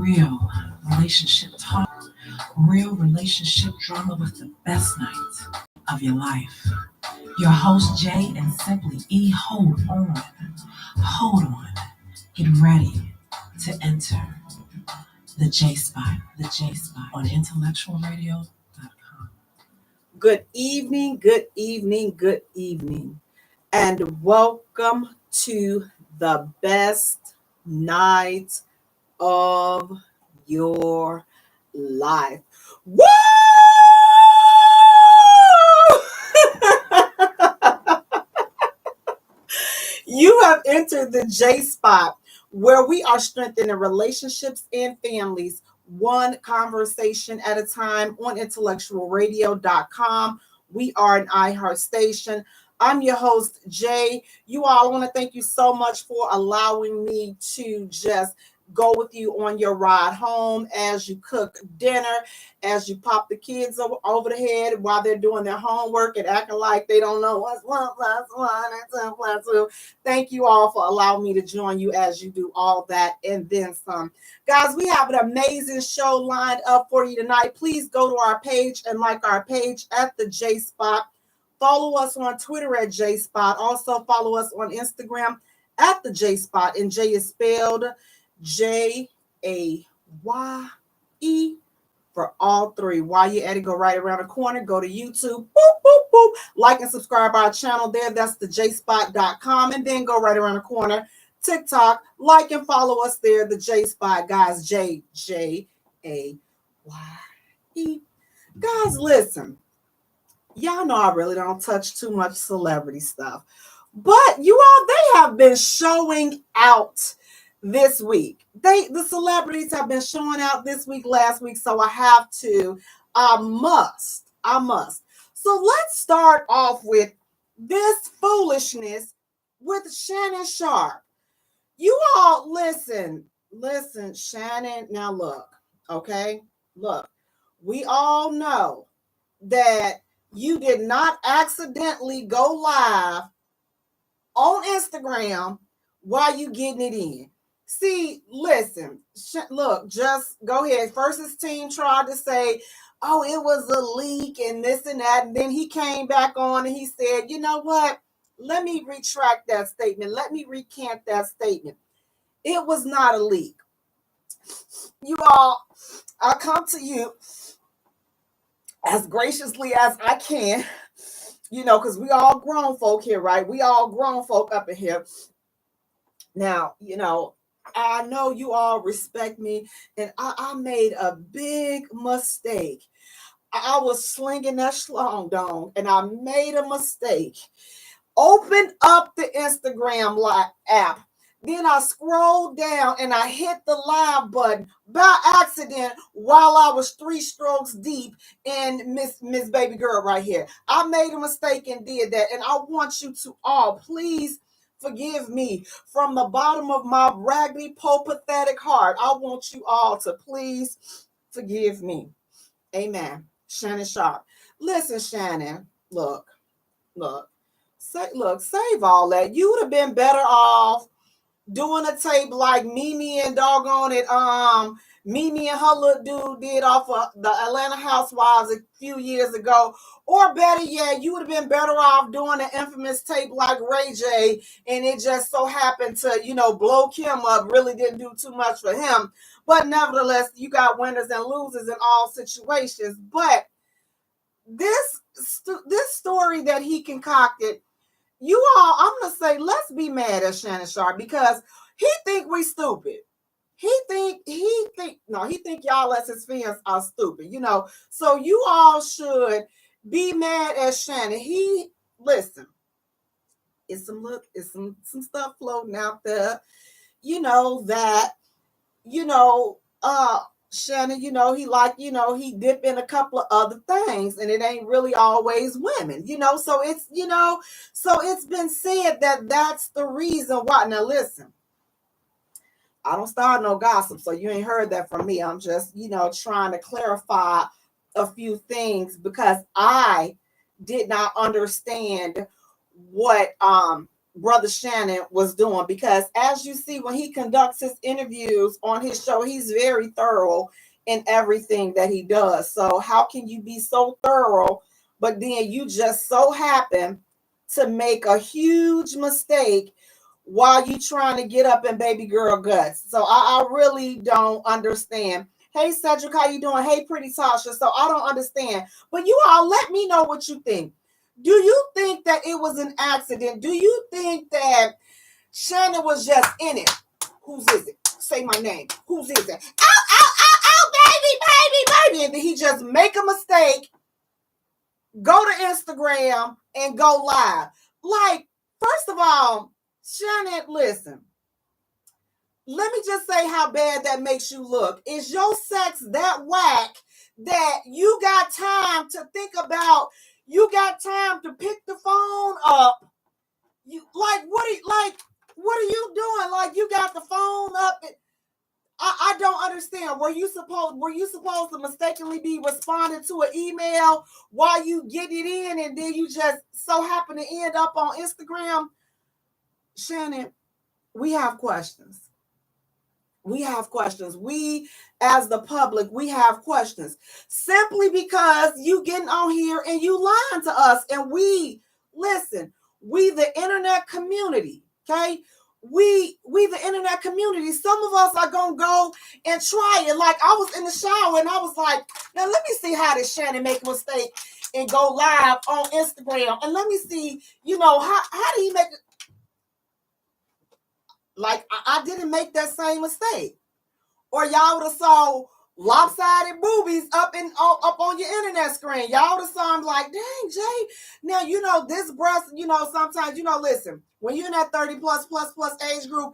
real relationship talk, real relationship drama with the best nights of your life. Your host, Jay and Simply E. Hold on, get ready to enter the Jaye Spot on IntellectualRadio.com. Good evening, good evening, good evening, and welcome to the best night of your life. Woo! You have entered the Jaye Spot, where we are strengthening relationships and families one conversation at a time on IntellectualRadio.com. We are an iHeart station. I'm your host, Jay. You all, I want to thank you so much for allowing me to just go with you on your ride home as you cook dinner, as you pop the kids over the head while they're doing their homework and acting like they don't know what's 1 plus 1 and 2 plus 2. Thank you all for allowing me to join you as you do all that and then some. Guys, we have an amazing show lined up for you tonight. Please go to our page and like our page at the Jaye Spot. Follow us on Twitter at Jaye Spot. Also follow us on Instagram at the Jaye Spot. And Jay is spelled Jaye for all three. While you're at it, go right around the corner. Go to YouTube. Boop, boop, boop. Like and subscribe our channel there. That's the jspot.com. And then go right around the corner. TikTok. Like and follow us there. The Jaye Spot, guys. Jaye. Guys, listen. Y'all know I really don't touch too much celebrity stuff. But you all, they have been showing out this week. The celebrities have been showing out this week, last week, so I must. So let's start off with this foolishness with Shannon Sharpe. You all listen, Shannon. Now look, okay? Look, we all know that you did not accidentally go live on Instagram while you getting it in. See, listen, look, just go ahead. First, his team tried to say, oh, it was a leak and this and that. And then he came back on and he said, you know what? Let me retract that statement. Let me recant that statement. It was not a leak. You all, I come to you as graciously as I can, because we all grown folk here, right? We all grown folk up in here. Now, I know you all respect me, and I made a big mistake. I was slinging that schlong dong, and I made a mistake. Opened up the Instagram live app. Then I scrolled down and I hit the live button by accident while I was 3 strokes deep in Miss Baby Girl right here. I made a mistake and did that. And I want you to all please forgive me from the bottom of my raggedy, pathetic heart. I want you all to please forgive me. Amen. Shannon Sharpe. Listen, Shannon, look, save all that. You would have been better off doing a tape like Mimi and doggone it, Mimi and her little dude did off of the Atlanta Housewives a few years ago. Or better yet, you would have been better off doing an infamous tape like Ray J, and it just so happened to, blow Kim up. Really didn't do too much for him. But nevertheless, you got winners and losers in all situations. But this story that he concocted, you all, I'm going to say, let's be mad at Shannon Sharpe because he think we stupid. He think y'all as his fans are stupid, So you all should be mad at Shannon. Listen, it's some stuff floating out there, Shannon, he dip in a couple of other things and it ain't really always women, so it's been said that that's the reason why. Now listen, I don't start no gossip, so you ain't heard that from me. I'm just, trying to clarify a few things because I did not understand what Brother Shannon was doing, because as you see, when he conducts his interviews on his show, he's very thorough in everything that he does. So how can you be so thorough, but then you just so happen to make a huge mistake while you trying to get up in baby girl guts? So I really don't understand. Hey Cedric, how you doing? Hey Pretty Tasha. So I don't understand. But you all let me know what you think. Do you think that it was an accident? Do you think that Shannon was just in it? Whose is it? Say my name. Whose is it? Ow, baby. And then he just make a mistake, go to Instagram and go live. Like, first of all, Shannon, listen. Let me just say how bad that makes you look. Is your sex that whack that you got time to think about? You got time to pick the phone up? You what are you doing? Like, you got the phone up? I don't understand. Were you supposed to mistakenly be responding to an email while you get it in, and then you just so happen to end up on Instagram? Shannon, we have questions. We have questions. We, as the public, we have questions. Simply because you getting on here and you lying to us. And we, listen, we the internet community, okay? We the internet community. Some of us are going to go and try it. Like, I was in the shower and I was like, now let me see how this Shannon make a mistake and go live on Instagram. And let me see, how do he make it? Like, I didn't make that same mistake. Or y'all would have saw lopsided boobies up on your internet screen. Y'all would have saw them like, dang, Jay. Now, this breast, sometimes, listen, when you're in that 30 plus age group,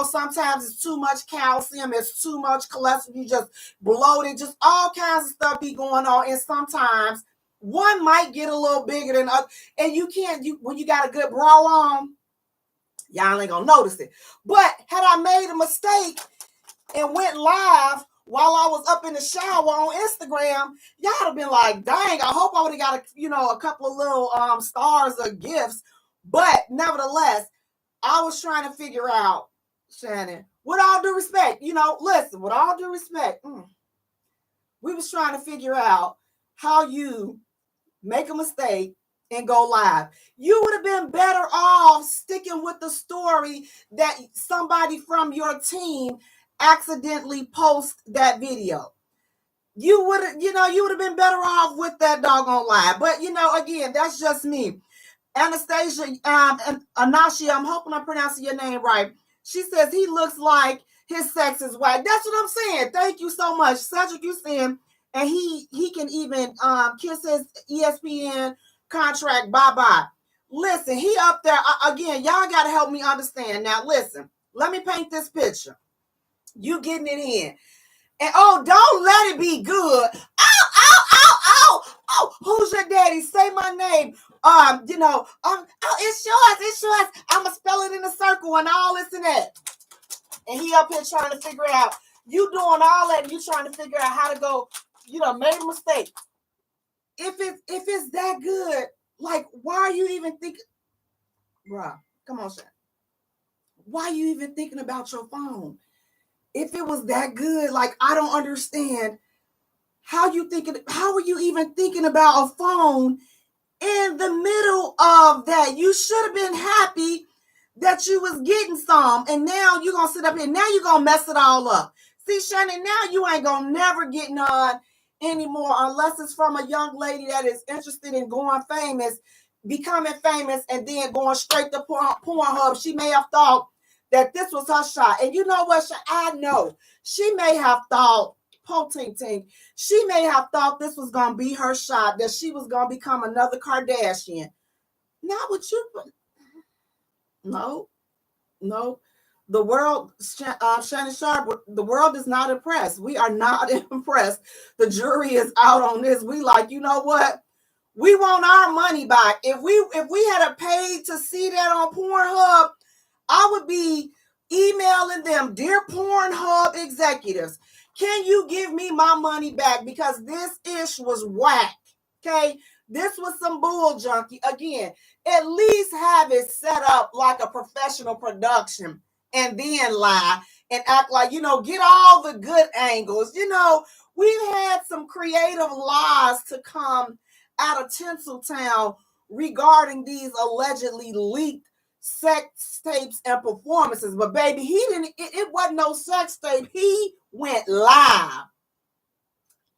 sometimes it's too much calcium, it's too much cholesterol, you just bloated, just all kinds of stuff be going on. And sometimes one might get a little bigger than other. And when you got a good bra on, y'all ain't gonna notice it. But had I made a mistake and went live while I was up in the shower on Instagram, y'all have been like, dang, I hope I would have got a couple of little stars or gifts. But nevertheless, I was trying to figure out, Shannon, with all due respect, listen, with all due respect, we was trying to figure out how you make a mistake and go live. You would have been better off sticking with the story that somebody from your team accidentally post that video. You would have been better off with that doggone live. But again, that's just me. Anastasia and Anashia, I'm hoping I'm pronouncing your name right. She says he looks like his sex is white. That's what I'm saying. Thank you so much. Cedric, you saying, and he can even kiss his ESPN contract bye-bye. Listen, he up there again. Y'all got to help me understand. Now, listen, let me paint this picture. You getting it in. And don't let it be good. Who's your daddy? Say my name. It's yours. I'ma spell it in a circle and all this and that. And he up here trying to figure out, you doing all that, and you trying to figure out how to go, made a mistake. If it's that good, like, why are you even thinking, bruh, come on, Shan. Why are you even thinking about your phone? If it was that good, like, I don't understand how are you even thinking about a phone in the middle of that? You should have been happy that you was getting some, and now you're going to sit up here. Now you're going to mess it all up. See, Shannon, now you ain't going to never get none anymore unless it's from a young lady that is interested in going famous, becoming famous, and then going straight to Pornhub. She may have thought that this was her shot. And you know what? I know. She may have thought, she may have thought this was going to be her shot, that she was going to become another Kardashian. Not what you... No. The world, Shannon Sharp, the world is not impressed. We are not impressed. The jury is out on this. We like, you know what? We want our money back. If we had paid to see that on Pornhub, I would be emailing them, dear Pornhub executives, can you give me my money back? Because this ish was whack. Okay. This was some bull junkie. Again, at least have it set up like a professional production and then lie and act like, get all the good angles. We've had some creative lies to come out of Tinseltown regarding these allegedly leaked sex tapes and performances. But baby, it wasn't no sex tape. He went live.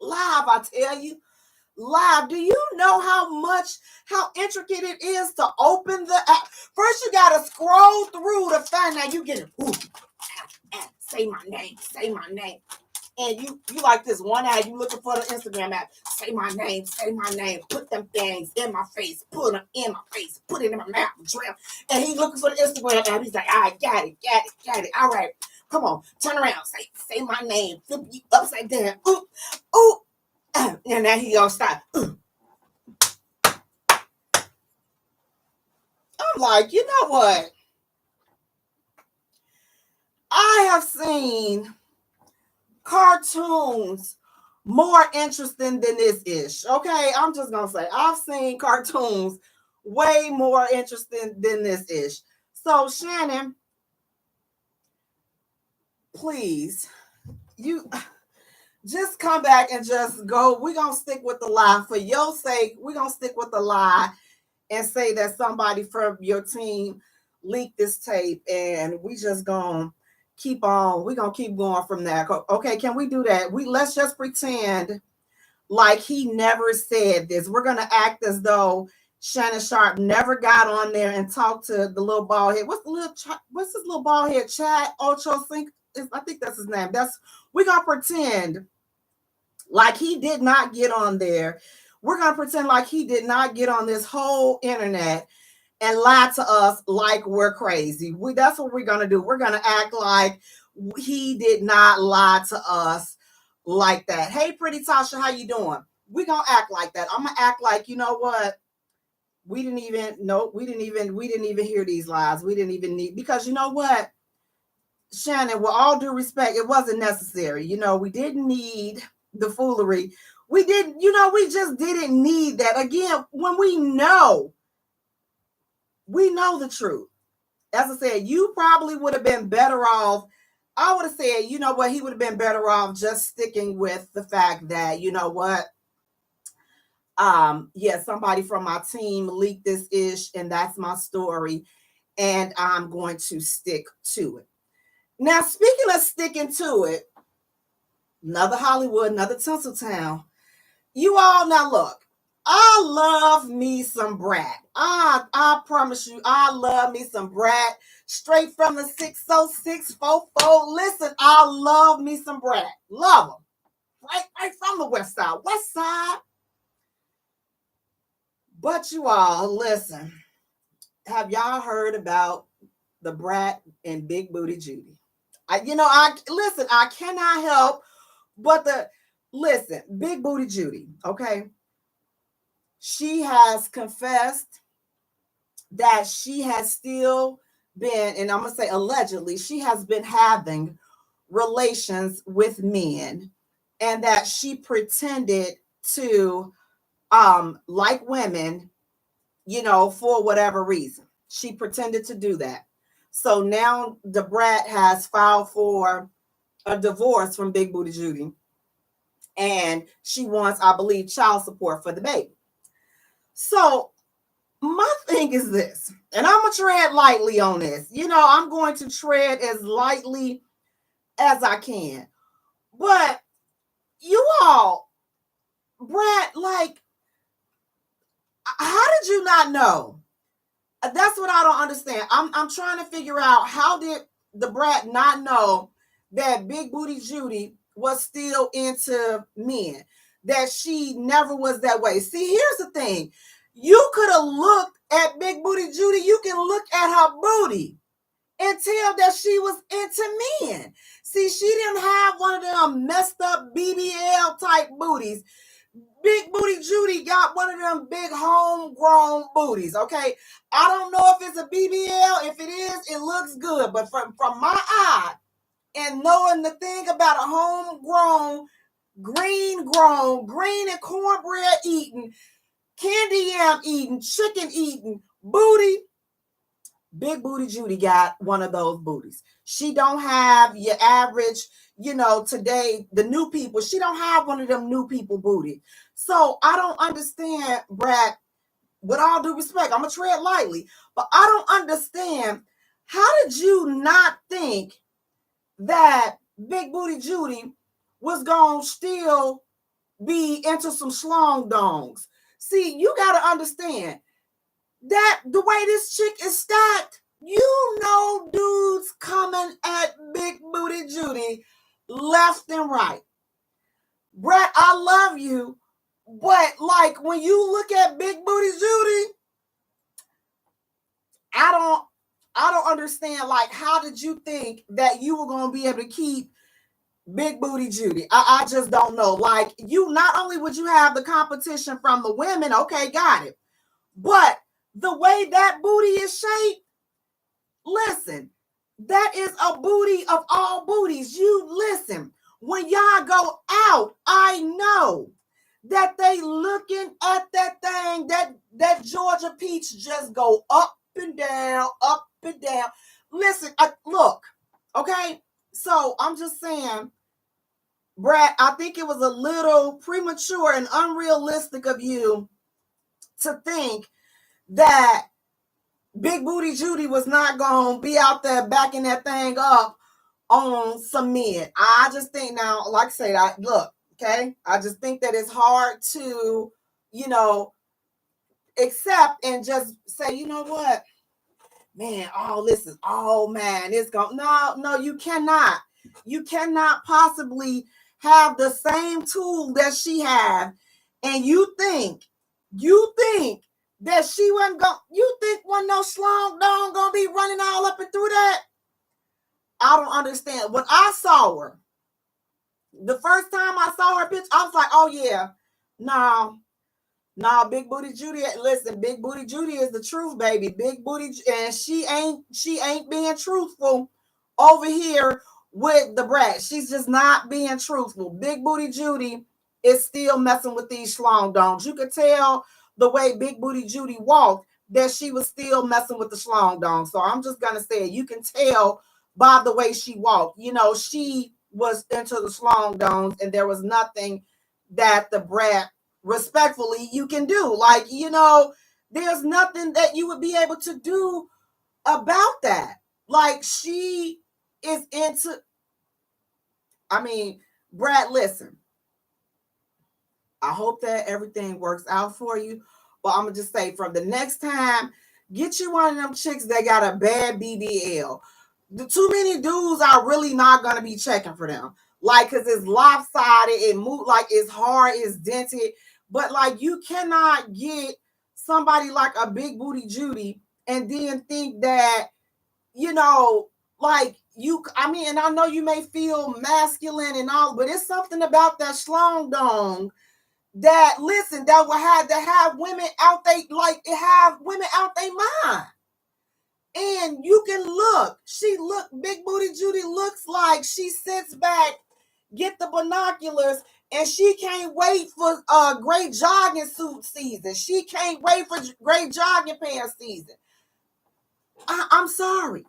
Live, I tell you. Live. Do you know how intricate it is to open the app? First, you got to scroll through to find out you get it. Ooh, say my name. And you like this one ad, you looking for the Instagram app. Say my name. Put them things in my face. Put them in my face. Put it in my mouth. Drill. And he looking for the Instagram app. He's like, I got it. All right. Come on. Turn around. Say my name. Flip you upside down. Ooh. And now he gonna stop. I'm like, you know what? I have seen cartoons more interesting than this ish. Okay, I'm just gonna say I've seen cartoons way more interesting than this ish. So Shannon, please, you just come back and just go. We're gonna stick with the lie for your sake. We're gonna stick with the lie and say that somebody from your team leaked this tape, and we just gonna keep on. We're gonna keep going from there. Okay, can we do that? Let's just pretend like he never said this. We're gonna act as though Shannon Sharp never got on there and talked to the little bald head. What's this little bald head? Chad Ocho Cinco? I think that's his name. We're gonna pretend like he did not get on there. We're gonna pretend like he did not get on this whole internet and lie to us like we're crazy. That's what we're gonna do. We're gonna act like he did not lie to us like that. Hey, pretty Tasha, how you doing? We're gonna act like that. I'm gonna act like, you know what? We didn't even hear these lies. We didn't even need, because you know what? Shannon, with all due respect, it wasn't necessary. We didn't need the foolery. We just didn't need that. Again, when we know the truth. As I said, you probably would have been better off. I would have said, you know what, he would have been better off just sticking with the fact that, you know what, somebody from my team leaked this ish, and that's my story, and I'm going to stick to it. Now, speaking of sticking to it, another Hollywood, another Tinseltown. You all, now look, I love me some Brat. I promise you, I love me some Brat. Straight from the 60644. Listen, I love me some Brat. Love them. Right from the West Side. West Side. But you all, listen. Have y'all heard about the Brat and Big Booty Judy? I cannot help but Big Booty Judy, okay? She has confessed that she has still been, and I'm going to say allegedly, she has been having relations with men, and that she pretended to like women, for whatever reason. She pretended to do that. So now the Brat has filed for a divorce from Big Booty Judy, and she wants, I believe, child support for the baby. So my thing is this, and I'm going to tread lightly on this. I'm going to tread as lightly as I can. But you all, Brat, how did you not know? That's what I don't understand. I'm trying to figure out, how did the Brat not know that Big Booty Judy was still into men, that she never was that way? See, here's the thing. You could have looked at Big Booty Judy. You can look at her booty and tell that she was into men. See, she didn't have one of them messed up BBL type booties. Big Booty Judy got one of them big homegrown booties, okay? I don't know if it's a BBL. If it is, it looks good. But from my eye, and knowing the thing about a homegrown, green and cornbread eating, candy yam eating, chicken eating, booty. Big Booty Judy got one of those booties. She don't have your average, today, the new people. She don't have one of them new people booty. So I don't understand, Brad, with all due respect, I'm going to tread lightly, but I don't understand, how did you not think that Big Booty Judy was going to still be into some schlong dongs? See, you got to understand that the way this chick is stacked, dudes coming at Big Booty Judy left and right. Brett, I love you, but like when you look at Big Booty Judy, I don't understand. Like, how did you think that you were going to be able to keep Big Booty Judy? I just don't know. Like, you not only would you have the competition from the women, okay, got it, but the way that booty is shaped, listen, that is a booty of all booties. You listen, when y'all go out, I know that they looking at that thing, that Georgia peach just go up and down, up and down. Listen, look, okay? So I'm just saying, Brad, I think it was a little premature and unrealistic of you to think that Big Booty Judy was not going to be out there backing that thing up on some men. I just think now, like I said, okay, I just think that it's hard to, accept and just say, you know what, man, it's going, no, you cannot. You cannot possibly have the same tool that she had, and you think that she wasn't going, you think wasn't no slong dong gonna be running all up and through that? I don't understand. When I saw her, the first time I saw her pitch, I was like, oh yeah, no, Big Booty Judy. Listen, Big Booty Judy is the truth, baby. Big Booty, and she ain't being truthful over here with the brat. She's just not being truthful. Big Booty Judy is still messing with these schlong dongs. You could tell the way Big Booty Judy walked that she was still messing with the schlong dong. So I'm just gonna say it. You can tell by the way she walked. She was into the schlong dongs, and there was nothing that the brat, respectfully, you can do. Like, there's nothing that you would be able to do about that. Like, she is into, Brad, listen, I hope that everything works out for you. But I'm going to just say, from the next time, get you one of them chicks that got a bad BBL. The too many dudes are really not going to be checking for them. Like, because it's lopsided, it moved, like it's hard, it's dented. But like, you cannot get somebody like a Big Booty Judy and then think that, like and I know you may feel masculine and all, but it's something about that schlong dong that, listen, that will have women out they mind. And you can Big Booty Judy looks like she sits back, get the binoculars, and she can't wait for great jogging suit season. She can't wait for great jogging pants season. I'm sorry.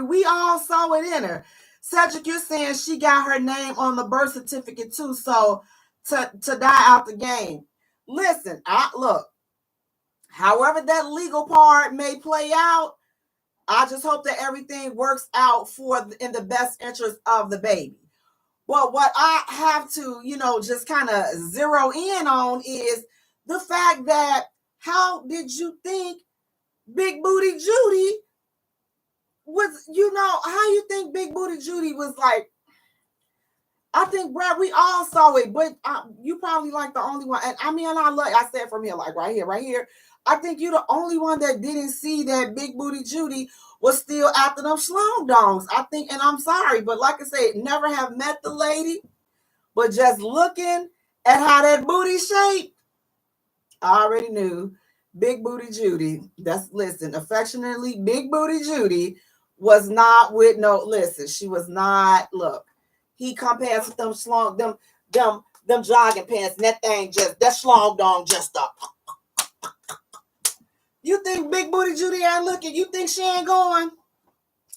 We all saw it in her. Cedric, you're saying she got her name on the birth certificate too, so to die out the game. Listen, look, however that legal part may play out, I just hope that everything works out in the best interest of the baby. But what I have to, just kind of zero in on is the fact that, how did you think Big Booty Judy was, how you think Big Booty Judy was like? I think, Brad, we all saw it, but you probably like the only one. And I said from here, like right here. I think you're the only one that didn't see that Big Booty Judy was still after them schlong dongs. I think, and I'm sorry, but like I said, never have met the lady, but just looking at how that booty shaped, I already knew Big Booty Judy. Listen, affectionately, Big Booty Judy was not with she was not, look, he compares with them schlong, them them jogging pants, and that thing that schlong dong just up. You think Big Booty Judy ain't looking? You think she ain't going?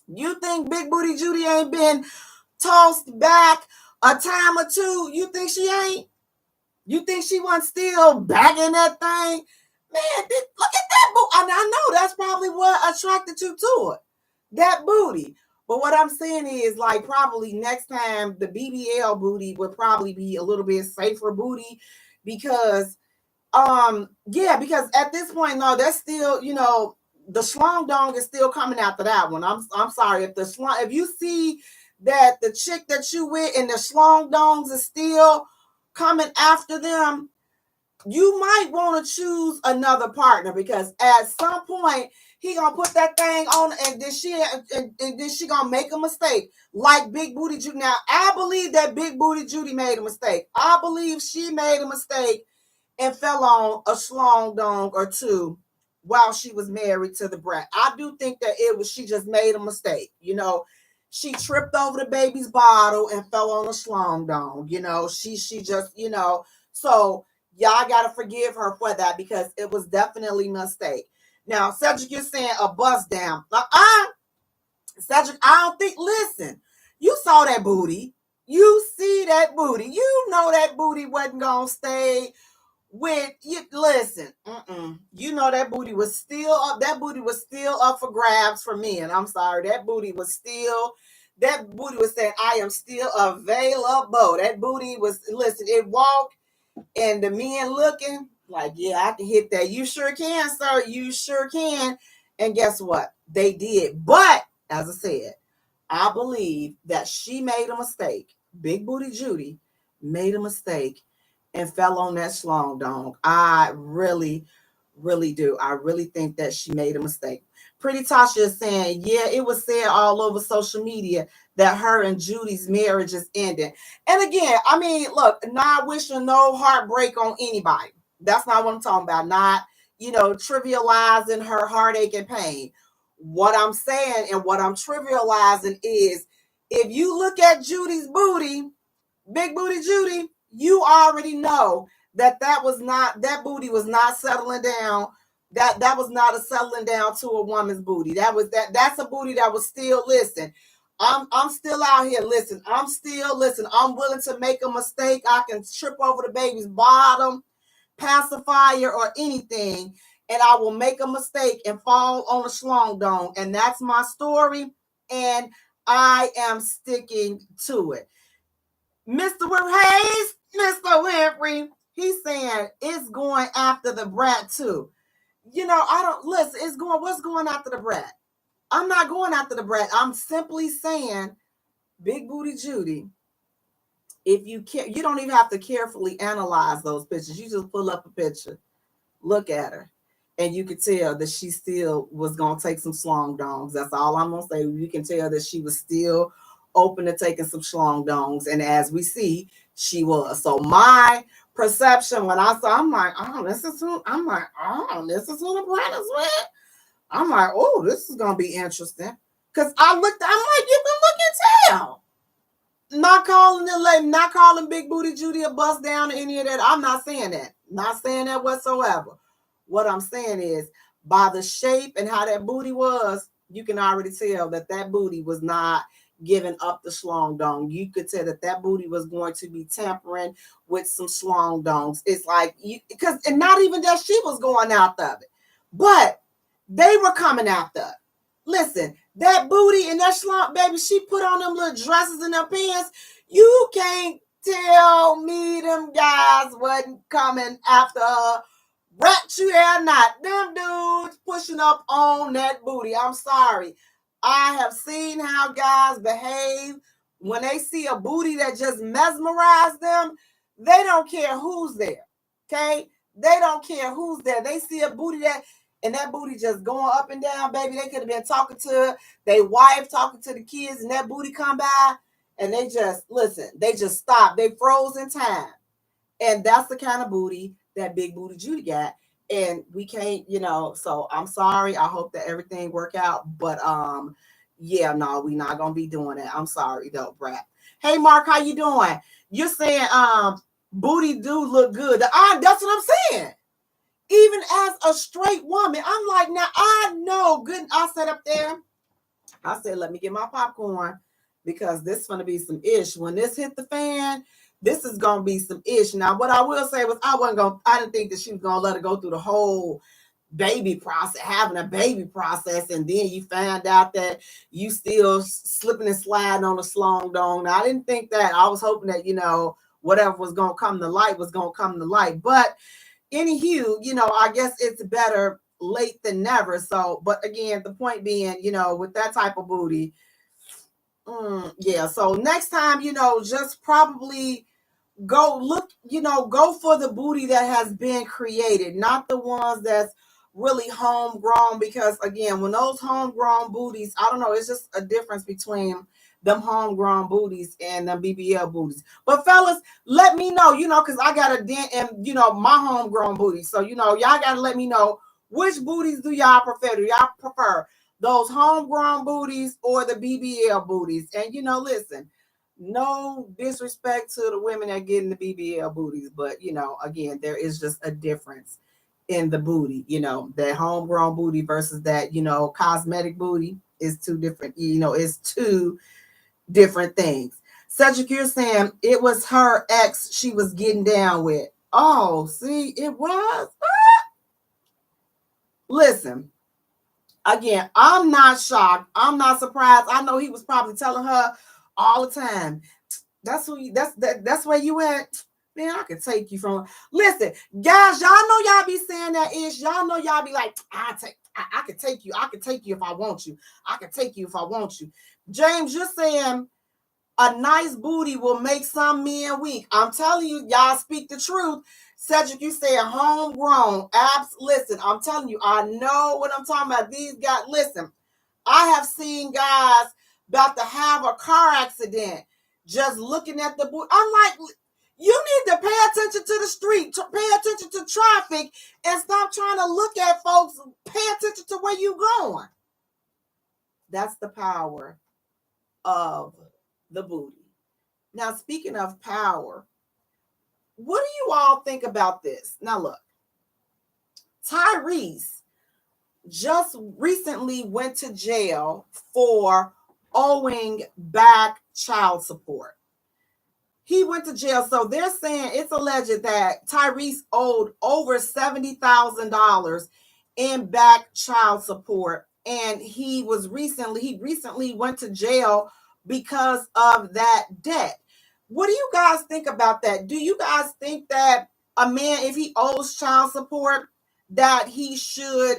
You think Big Booty Judy ain't been tossed back a time or two? You think she ain't? You think she wasn't still bagging that thing? Man, look at that booty. I know that's probably what attracted you to it. That booty. But what I'm saying is, like, probably next time the BBL booty would probably be a little bit safer booty because because at this point, no, that's still, the schlong dong is still coming after that one. I'm sorry if you see that the chick that you with and the schlong dongs is still coming after them, you might want to choose another partner because at some point he gonna put that thing on and then she gonna make a mistake like Big Booty Judy. Now I believe that Big Booty Judy made a mistake. I believe she made a mistake and fell on a schlong dong or two while she was married to the brat. I do think that she just made a mistake. She tripped over the baby's bottle and fell on a schlong dong. She just, so y'all got to forgive her for that because it was definitely a mistake. Now, Cedric, you're saying a bust down. Cedric, I don't think, listen, you saw that booty. You see that booty. You know that booty wasn't going to stay with you. Listen, that booty was still up. That booty was still up for grabs for men. I'm sorry. That booty was saying, I am still available. That booty was, listen, it walked and the men looking like, yeah, I can hit that. You sure can, sir. You sure can. And guess what? They did. But as I said, I believe that she made a mistake. Big Booty Judy made a mistake and fell on that schlong dong. I really, really do. I really think that she made a mistake. Pretty Tasha is saying, yeah, it was said all over social media that her and Judy's marriage is ending. And again, I mean, look, not wishing no heartbreak on anybody. That's not what I'm talking about. Not, trivializing her heartache and pain. What I'm saying and what I'm trivializing is if you look at Judy's booty, Big Booty Judy, you already know that booty was not settling down. That was not a settling down to a woman's booty. That's a booty that was still, listen, I'm still out here. Listen, I'm willing to make a mistake. I can trip over the baby's bottom, pacifier, or anything, and I will make a mistake and fall on a schlong dong. And that's my story, and I am sticking to it. Mr. Hayes, Mr. Winfrey, he's saying it's going after the brat too. I don't listen. What's going after the brat? I'm not going after the brat. I'm simply saying, Big Booty Judy, if you care, you don't even have to carefully analyze those pictures. You just pull up a picture, look at her, and you could tell that she still was going to take some schlong dongs. That's all I'm going to say. You can tell that she was still open to taking some schlong dongs. And as we see, she was. So my perception when I saw, I'm like, this is who the brand is with. I'm like, oh, this is going to be interesting. Because I'm like, you can look and tell. Not calling Big Booty Judy a bust down or any of that. I'm not saying that. Not saying that whatsoever. What I'm saying is, by the shape and how that booty was, you can already tell that booty was not giving up the schlong dong. You could tell that booty was going to be tampering with some schlong dongs. It's like, and not even that she was going after it, but they were coming after it. Listen, that booty and that schlong, baby, she put on them little dresses and them pants. You can't tell me them guys wasn't coming after her. Rat you or not, them dudes pushing up on that booty. I'm sorry. I have seen how guys behave when they see a booty that just mesmerized them. They don't care who's there. Okay? They don't care who's there. They see a booty and that booty just going up and down, baby. They could have been talking to their wife, talking to the kids, and that booty come by, and they just, listen, they just stop. They froze in time. And that's the kind of booty that Big Booty Judy got. And we can't, so I'm sorry. I hope that everything work out. But yeah, no, we're not gonna be doing that. I'm sorry though, Brad. Hey Mark, how you doing? You're saying booty do look good. That's what I'm saying. Even as a straight woman, I'm like, now I know good. I sat up there. I said, let me get my popcorn because this is going to be some ish. When this hit the fan, this is going to be some ish. Now, what I will say was I didn't think that she was going to let her go through the whole baby process, having a baby process, and then you find out that you still slipping and sliding on a slong dong. Now, I didn't think that. I was hoping that, whatever was going to come to light was going to come to light. But anywho, I guess it's better late than never. So, but again, the point being, with that type of booty, yeah. So next time, just probably go look, go for the booty that has been created, not the ones that's really homegrown. Because again, when those homegrown booties, I don't know, it's just a difference between them homegrown booties and them BBL booties. But fellas, let me know, because I got a dent in, my homegrown booty. So, y'all got to let me know, which booties do y'all prefer? Do y'all prefer those homegrown booties or the BBL booties? And, listen, no disrespect to the women that get in the BBL booties, but, again, there is just a difference in the booty, that homegrown booty versus that, cosmetic booty is two different, it's two different things. Cedric, you're saying it was her ex she was getting down with. Oh, see, it was. Listen, again, I'm not shocked. I'm not surprised. I know he was probably telling her all the time, that's where you at. Man, I can take you from. Listen, guys, y'all know y'all be saying that ish. Y'all know y'all be like, I can take you. I can take you if I want you. I can take you if I want you. James, you're saying a nice booty will make some men weak. I'm telling you, y'all speak the truth. Cedric, you say homegrown. Listen, I'm telling you, I know what I'm talking about. These guys, listen, I have seen guys about to have a car accident just looking at the booty. I'm like, you need to pay attention to the street, to pay attention to traffic, and stop trying to look at folks. Pay attention to where you're going. That's the power of the booty. Now, speaking of power, what do you all think about this? Now, look, Tyrese just recently went to jail for owing back child support. He went to jail. So they're saying it's alleged that Tyrese owed over $70,000 in back child support. And he recently went to jail because of that debt. What do you guys think about that? Do you guys think that a man, if he owes child support, that he should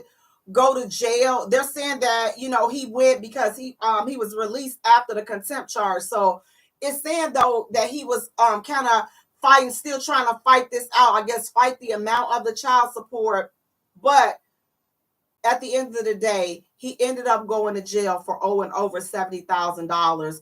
go to jail? They're saying that, he went because he was released after the contempt charge. So it's saying though that he was kind of still trying to fight this out, I guess, fight the amount of the child support. But at the end of the day, he ended up going to jail for owing over $70,000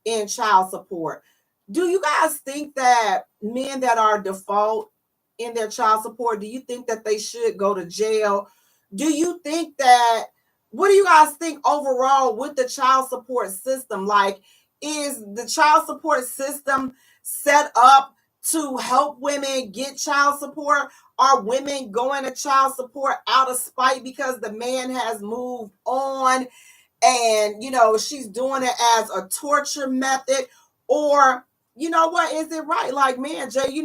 in child support. Do you guys think that men that are default in their child support, do you think that they should go to jail? Do you think that, what do you guys think overall with the child support system? Like, is the child support system set up to help women get child support? Are women going to child support out of spite because the man has moved on and, she's doing it as a torture method? Or, what, is it right? Like, man, Jay,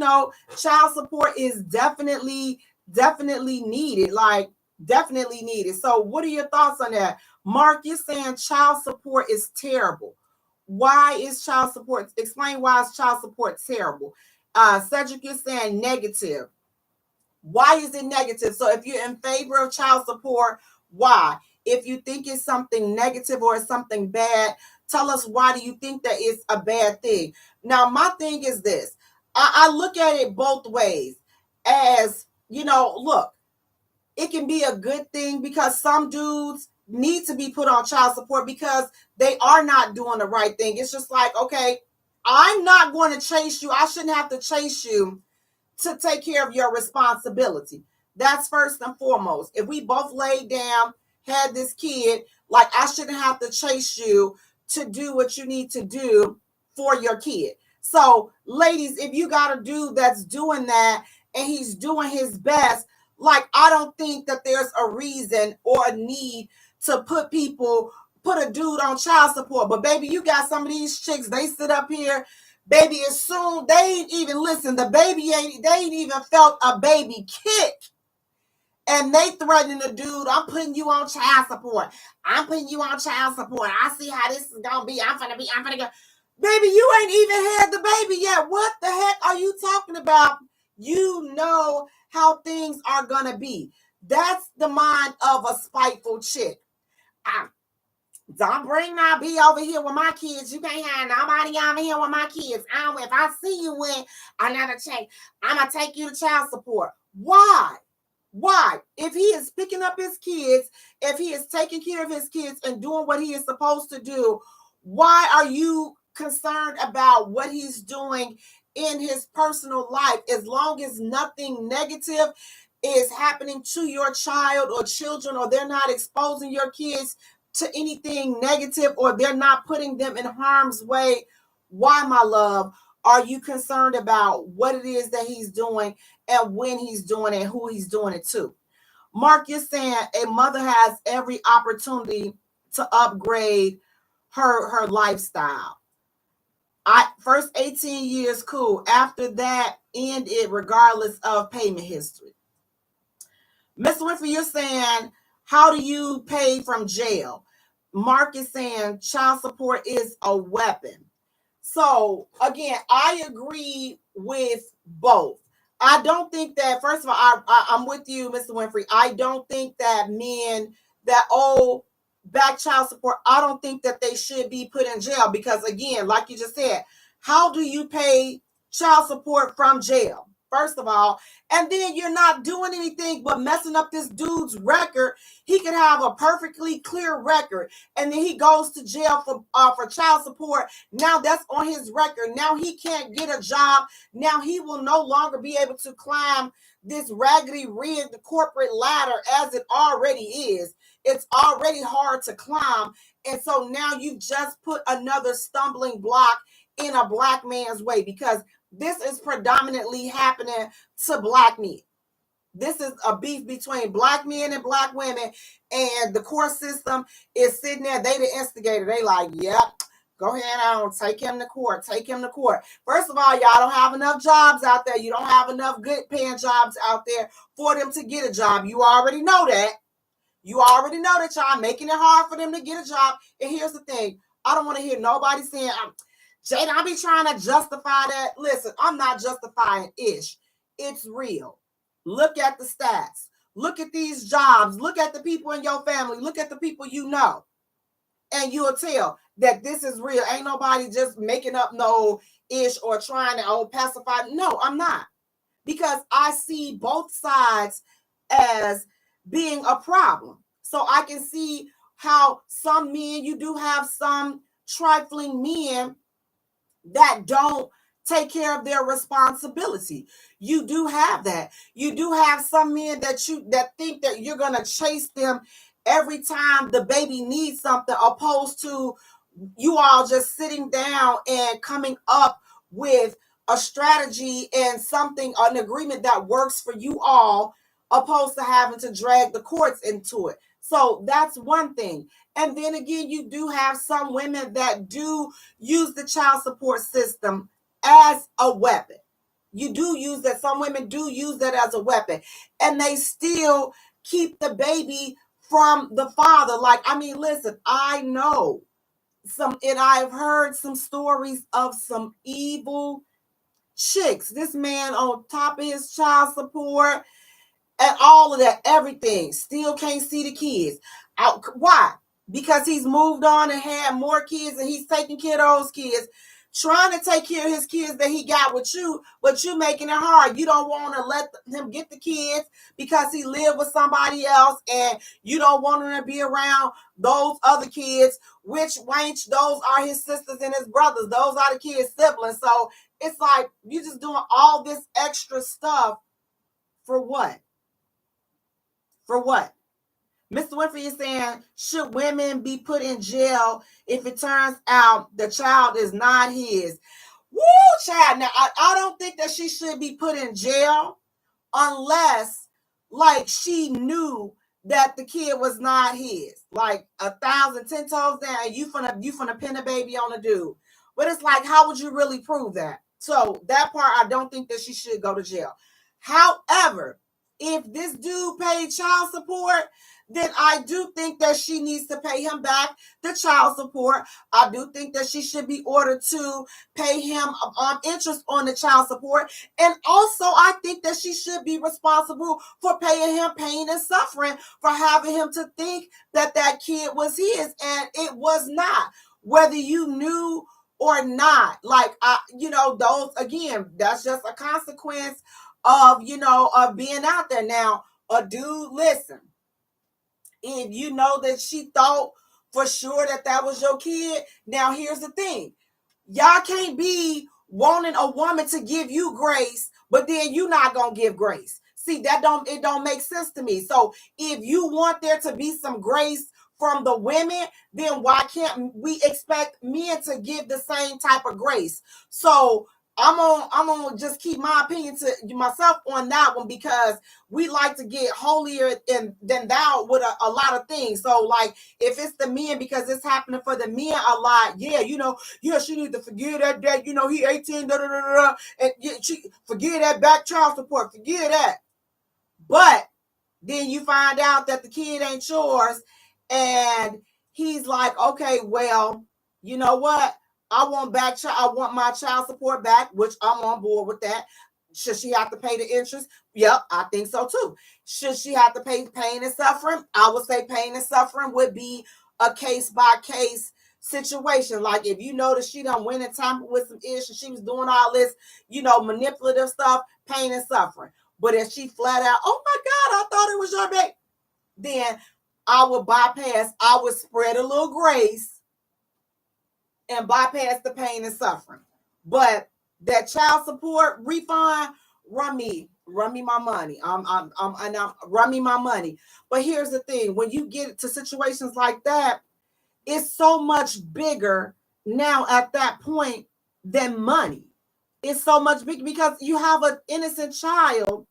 child support is definitely needed. Like, definitely needed. So what are your thoughts on that? Mark, you're saying child support is terrible. Why is child support? Explain why is child support terrible. Cedric is saying negative. Why is it negative? So if you're in favor of child support, why? If you think it's something negative or it's something bad, tell us why do you think that it's a bad thing. Now, my thing is this. I look at it both ways. As, look, it can be a good thing because some dudes need to be put on child support because they are not doing the right thing. It's just like, okay, I'm not going to chase you. I shouldn't have to chase you to take care of your responsibility. That's first and foremost. If we both laid down, had this kid, like, I shouldn't have to chase you to do what you need to do for your kid. So, ladies, if you got a dude that's doing that and he's doing his best, like, I don't think that there's a reason or a need to put a dude on child support. But baby, you got some of these chicks, they sit up here, baby, as soon they ain't even listen, they ain't even felt a baby kick. And they threatening the dude, I'm putting you on child support. I'm putting you on child support. I see how this is gonna be. I'm gonna go. Baby, you ain't even had the baby yet. What the heck are you talking about? You know how things are gonna be. That's the mind of a spiteful chick. Don't bring my B over here with my kids. You can't have nobody over here with my kids. If I see you with another check, I'm going to take you to child support. Why? Why? If he is picking up his kids, if he is taking care of his kids and doing what he is supposed to do, why are you concerned about what he's doing in his personal life? As long as nothing negative is happening to your child or children, or they're not exposing your kids to anything negative, or they're not putting them in harm's way, why, my love, are you concerned about what it is that he's doing and when he's doing it and who he's doing it to? Mark, you're saying a mother has every opportunity to upgrade her lifestyle. First 18 years, cool. After that, end it regardless of payment history. Miss Winfrey, you're saying, how do you pay from jail? Mark is saying child support is a weapon. So again, I agree with both. I don't think that, first of all, I'm with you, Mr. Winfrey. I don't think that men that owe back child support, I don't think that they should be put in jail, because again, like you just said, how do you pay child support from jail? First of all, and then you're not doing anything but messing up this dude's record. He could have a perfectly clear record, and then he goes to jail for child support. Now that's on his record. Now he can't get a job. Now he will no longer be able to climb this raggedy rigged corporate ladder as it already is. It's already hard to climb. And so now you've just put another stumbling block in a black man's way, because this is predominantly happening to black men. This is a beef between black men and black women, and the court system is sitting there. They the instigator. They like, yep, go ahead on, take him to court, take him to court. First of all, y'all don't have enough jobs out there. You don't have enough good paying jobs out there for them to get a job. You already know that. You already know that y'all making it hard for them to get a job. And here's the thing. I don't want to hear nobody saying, Jada, I be trying to justify that. Listen, I'm not justifying ish. It's real. Look at the stats. Look at these jobs. Look at the people in your family. Look at the people you know. And you'll tell that this is real. Ain't nobody just making up no ish or trying to pacify. No, I'm not. Because I see both sides as being a problem. So I can see how some men, you do have some trifling men that don't take care of their responsibility. You do have that. You do have some men that think that you're going to chase them every time the baby needs something, opposed to you all just sitting down and coming up with a strategy and something, an agreement that works for you all, opposed to having to drag the courts into it. So that's one thing. And then again, you do have some women that do use the child support system as a weapon. You do use that. Some women do use that as a weapon, and they still keep the baby from the father. Like, I mean, listen, I know and I've heard some stories of some evil chicks. This man on top of his child support and all of that, everything, still can't see the kids. Why? Because he's moved on and had more kids, and he's taking care of those kids, trying to take care of his kids that he got with you, but you making it hard. You don't want to let him get the kids because he lived with somebody else, and you don't want him to be around those other kids, which wench, those are his sisters and his brothers. Those are the kids' siblings. So it's like you just doing all this extra stuff for what? For what? Mr. Winfrey is saying, should women be put in jail if it turns out the child is not his? Woo, child. Now, I don't think that she should be put in jail unless, like, she knew that the kid was not his. Like 1,000, 10 toes down, you finna pin a baby on a dude. But it's like, how would you really prove that? So that part, I don't think that she should go to jail. However, if this dude paid child support, then I do think that she needs to pay him back the child support. I do think that she should be ordered to pay him interest on the child support. And also, I think that she should be responsible for paying him pain and suffering for having him to think that that kid was his, and it was not. Whether you knew or not, like, those, again, that's just a consequence of, of being out there. Now, a dude, listen, if you know that she thought for sure that that was your kid, now here's the thing. Y'all can't be wanting a woman to give you grace, but then you not gonna give grace. See, it don't make sense to me. So if you want there to be some grace from the women, then why can't we expect men to give the same type of grace? So I'm gonna just keep my opinion to myself on that one, because we like to get holier than thou with a lot of things. So, like, if it's the men, because it's happening for the men a lot, she need to forgive that, he 18, and she forgive that back child support, forgive that. But then you find out that the kid ain't yours, and he's like, okay, well, you know what? I want my child support back, which I'm on board with that. Should she have to pay the interest? Yep, I think so too. Should she have to pay pain and suffering? I would say pain and suffering would be a case by case situation. Like, if you know that she done went and tampered with some issues, she was doing all this, manipulative stuff, pain and suffering. But if she flat out, oh my God, I thought it was your baby, then I would spread a little grace and bypass the pain and suffering. But that child support refund, run me my money. Run me my money. But here's the thing: when you get to situations like that, it's so much bigger now at that point than money. It's so much bigger because you have an innocent child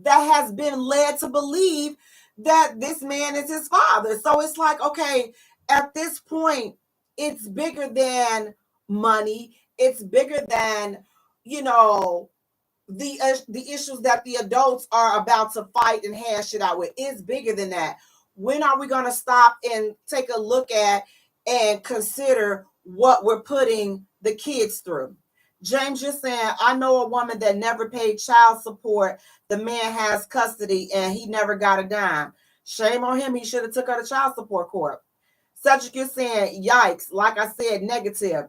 that has been led to believe that this man is his father. So it's like, okay, at this point, it's bigger than money. It's bigger than, the issues that the adults are about to fight and hash it out with. It's bigger than that. When are we going to stop and take a look at and consider what we're putting the kids through? James, you're saying, I know a woman that never paid child support. The man has custody and he never got a dime. Shame on him. He should have took her to child support court. Cedric, you're saying, yikes. Like I said, negative.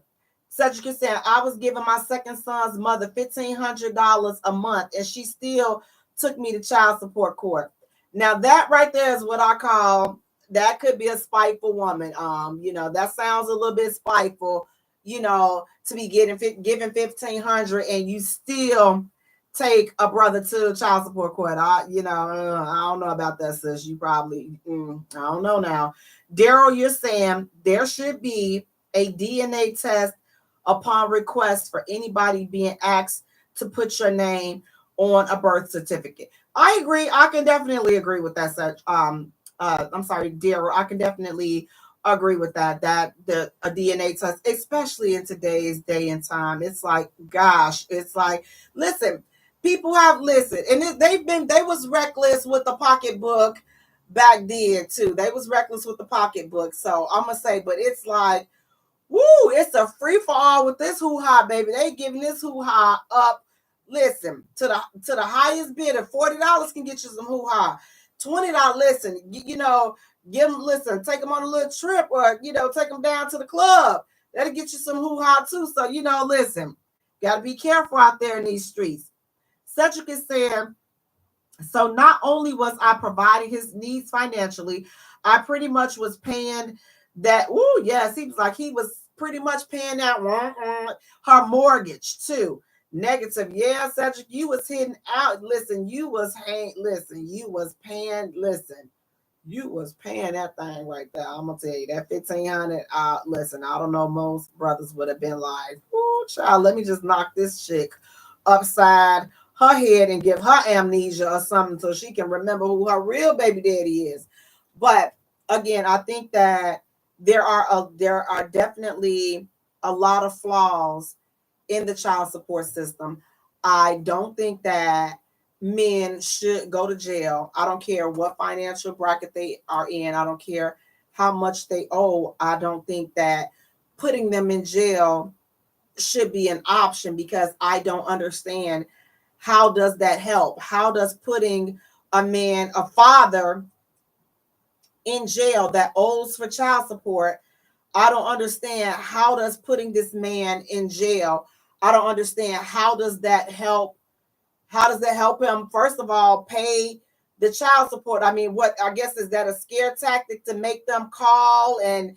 Cedric is saying, I was giving my second son's mother $1,500 a month, and she still took me to child support court. Now, that right there is what I call, that could be a spiteful woman. That sounds a little bit spiteful, to be given $1,500 and you still take a brother to child support court. I don't know about that, sis. You probably, I don't know now. Daryl, you're saying there should be a DNA test upon request for anybody being asked to put your name on a birth certificate. I agree. I can definitely agree with that. I'm sorry, Daryl. I can definitely agree with that. That a DNA test, especially in today's day and time, it's like, gosh, it's like, listen, people have listened, and they was reckless with the pocketbook back then too. They was reckless with the pocketbook. So I'm gonna say, but it's like, woo, it's a free for all with this hoo-ha, baby. They giving this hoo-ha up. Listen, to the highest bidder. $40 can get you some hoo-ha. $20, listen, give them, listen, take them on a little trip, or take them down to the club. That'll get you some hoo-ha too. So, listen, gotta be careful out there in these streets. Cedric is saying, so not only was I providing his needs financially, I pretty much was paying that. Oh, yes, he was like, he was pretty much paying that her mortgage too. Negative. Yeah, Cedric, you was hitting out. Listen, you was paying. Listen, you was paying that thing right there. I'm gonna tell you that 1,500. Listen, I don't know. Most brothers would have been like, "Ooh, child, let me just knock this chick upside her head and give her amnesia or something so she can remember who her real baby daddy is." But again, I think that there are definitely a lot of flaws in the child support system. I don't think that men should go to jail. I don't care what financial bracket they are in. I don't care how much they owe. I don't think that putting them in jail should be an option because I don't understand how does that help? How does putting a father in jail that owes for child support, I don't understand how does putting this man in jail, I don't understand how does that help. How does that help him? First of all, pay the child support. I mean, what I guess is that a scare tactic to make them call and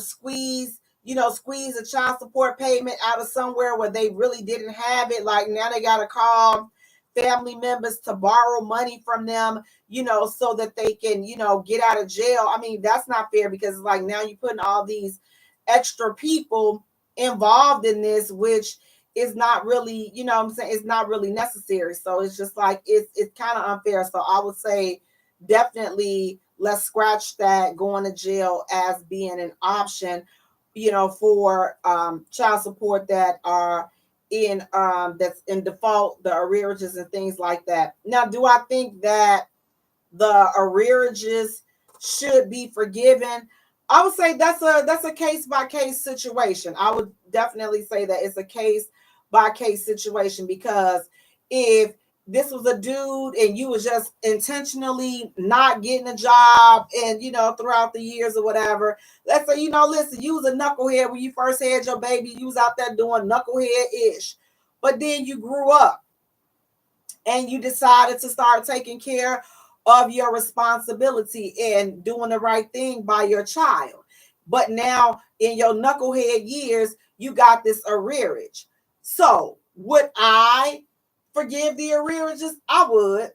squeeze a child support payment out of somewhere where they really didn't have it. Like now they gotta call family members to borrow money from them, so that they can, get out of jail. I mean, that's not fair because like now you're putting all these extra people involved in this, which is not really, what I'm saying, it's not really necessary. So it's just like it's kind of unfair. So I would say definitely let's scratch that going to jail as being an option, for child support that are in that's in default, the arrearages and things like that. Now, do I think that the arrearages should be forgiven? I would say that's a case by case situation. I would definitely say that it's a case by case situation because if this was a dude and you was just intentionally not getting a job and throughout the years or whatever, let's say listen, you was a knucklehead when you first had your baby, you was out there doing knucklehead-ish, but then you grew up and you decided to start taking care of your responsibility and doing the right thing by your child. But now in your knucklehead years, you got this arrearage. So would I forgive the arrearages? I would.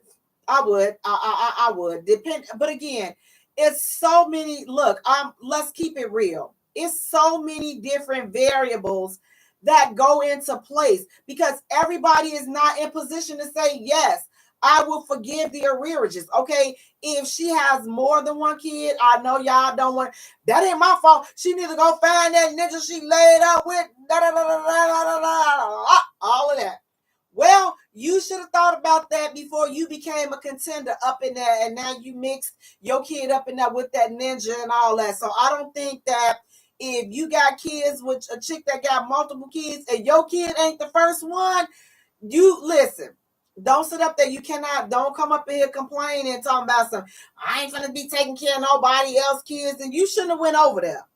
I would. Depend. But again, it's so many. Look, let's keep it real. It's so many different variables that go into place because everybody is not in position to say yes, I will forgive the arrearages. Okay, if she has more than one kid, I know y'all don't want. That ain't my fault. She need to go find that ninja she laid up with. All of that. Well, you should have thought about that before you became a contender up in there, and now you mixed your kid up in there with that ninja and all that. So I don't think that if you got kids with a chick that got multiple kids and your kid ain't the first one, you listen. Don't sit up there. Don't come up in here complaining and talking about some, I ain't gonna be taking care of nobody else's kids. And you shouldn't have went over there.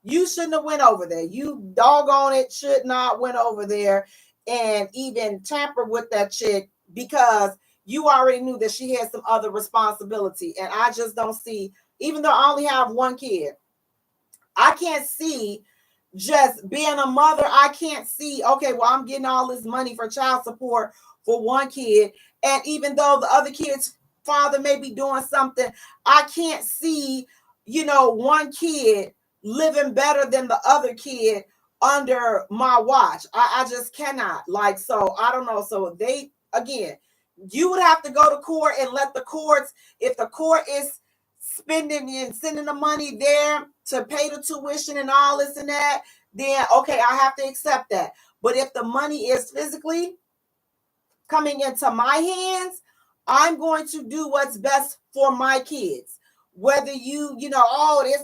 You shouldn't have went over there. You doggone it should not went over there and even tamper with that chick because you already knew that she had some other responsibility. And I just don't see, even though I only have one kid, I can't see just being a mother. I can't see, okay, well, I'm getting all this money for child support for one kid. And even though the other kid's father may be doing something, I can't see, one kid living better than the other kid under my watch. I just cannot. Like, so I don't know. So again, you would have to go to court and let the courts, if the court is spending and sending the money there to pay the tuition and all this and that, then okay, I have to accept that. But if the money is physically coming into my hands, I'm going to do what's best for my kids. Whether oh, this,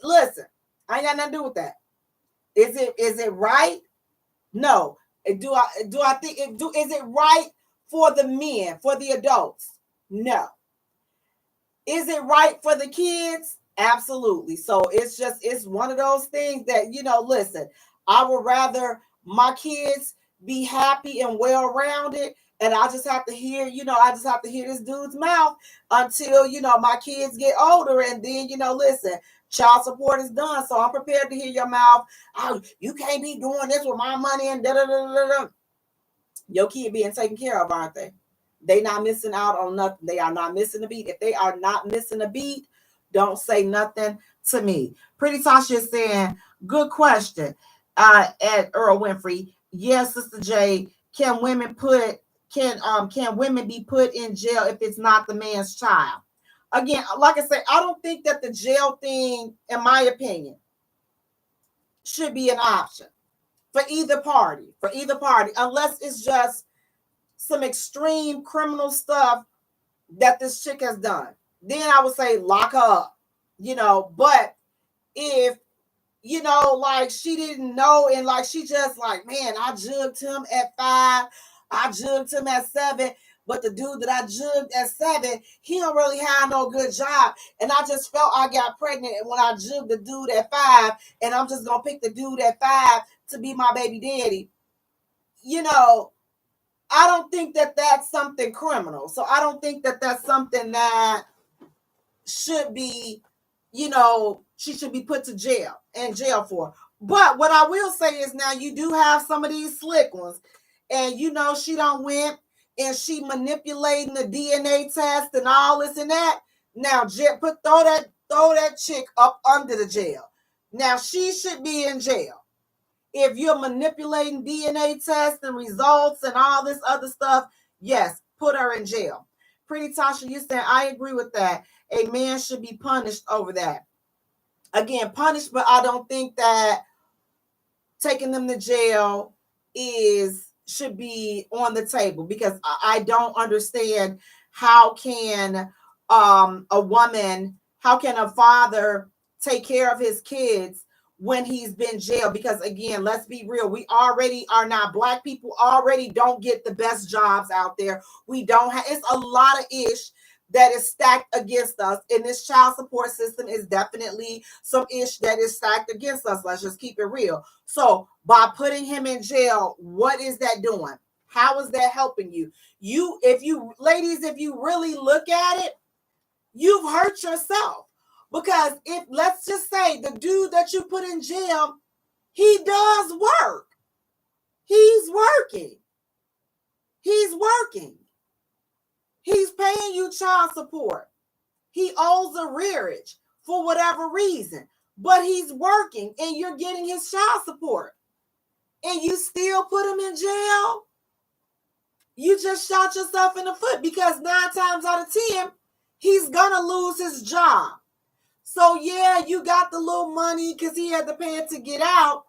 listen, I ain't got nothing to do with that. Is it right? No. Do I think is it right for the men, for the adults? No. Is it right for the kids? Absolutely. So it's one of those things that, listen, I would rather my kids be happy and well-rounded. And I just have to hear, this dude's mouth until, my kids get older. And then, listen, child support is done. So I'm prepared to hear your mouth. Oh, you can't be doing this with my money and da-da-da-da-da. Your kid being taken care of, aren't they? They not missing out on nothing. They are not missing a beat. If they are not missing a beat, don't say nothing to me. Pretty Tasha is saying, good question. At Earl Winfrey. Yes, Sister J, can women be put in jail if it's not the man's child? Again, like I said, I don't think that the jail thing, in my opinion, should be an option for either party, unless it's just some extreme criminal stuff that this chick has done. Then I would say lock her up, but if, like she didn't know and like she just like, man, I jugged him at 5, I jugged him at 7, but the dude that I jugged at 7, he don't really have no good job. And I just felt I got pregnant when I jugged the dude at 5, and I'm just going to pick the dude at 5 to be my baby daddy. I don't think that that's something criminal. So I don't think that that's something that should be, she should be put to jail for. But what I will say is now you do have some of these slick ones, and she done went and she manipulating the DNA test and all this and that. Now throw that chick up under the jail. Now she should be in jail. If you're manipulating DNA tests and results and all this other stuff, yes, put her in jail. Pretty Tasha, you said, I agree with that. A man should be punished over that. Again, punished, but I don't think that taking them to jail should be on the table, because I don't understand how can a father take care of his kids when he's been jailed? Because again, let's be real, we already are not, Black people already don't get the best jobs out there. We don't have, it's a lot of ish that is stacked against us, and this child support system is definitely some ish that is stacked against us. Let's just keep it real. So by putting him in jail, what is that doing? How is that helping you? If you really look at it, you've hurt yourself. Because if, let's just say, the dude that you put in jail, he does work. He's working. He's paying you child support. He owes a rearage for whatever reason, but he's working and you're getting his child support. And you still put him in jail? You just shot yourself in the foot, because 9 times out of 10, he's gonna lose his job. So yeah, you got the little money because he had to pay it to get out.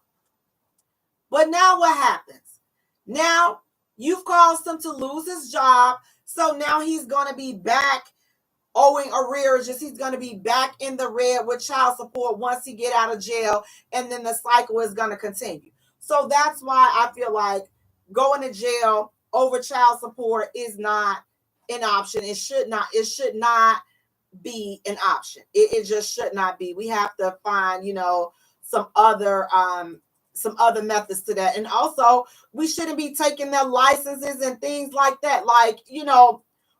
But now what happens? Now you've caused him to lose his job. So now he's going to be back owing arrearages. He's going to be back in the red with child support once he get out of jail. And then the cycle is going to continue. So that's why I feel like going to jail over child support is not an option. It should not be an option. It just should not be. We have to find, some other methods to that. And also, we shouldn't be taking their licenses and things like that. Like,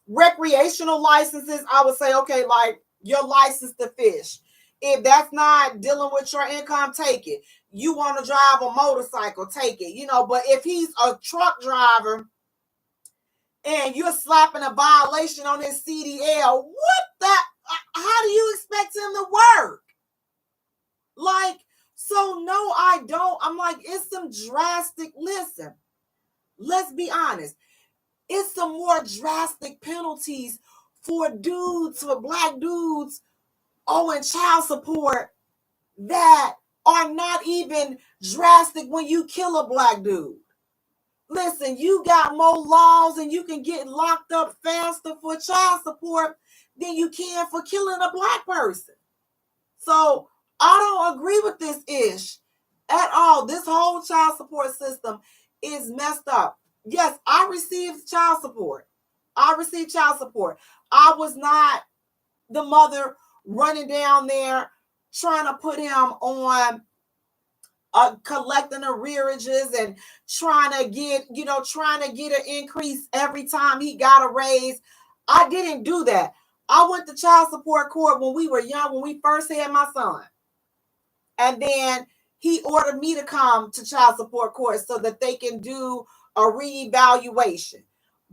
recreational licenses, I would say, okay, like your license to fish. If that's not dealing with your income, take it. You want to drive a motorcycle, take it. But if he's a truck driver and you're slapping a violation on his CDL, how do you expect him to work? Like, so no, I don't. I'm like, it's some drastic, listen, let's be honest. It's some more drastic penalties for Black dudes owing child support that are not even drastic when you kill a Black dude. Listen, you got more laws and you can get locked up faster for child support than you can for killing a Black person. So I don't agree with this ish at all. This whole child support system is messed up. Yes, I received child support. I was not the mother running down there trying to put him on collecting arrearages and trying to get an increase every time he got a raise. I didn't do that. I went to child support court when we were young, when we first had my son. And then he ordered me to come to child support court so that they can do a reevaluation.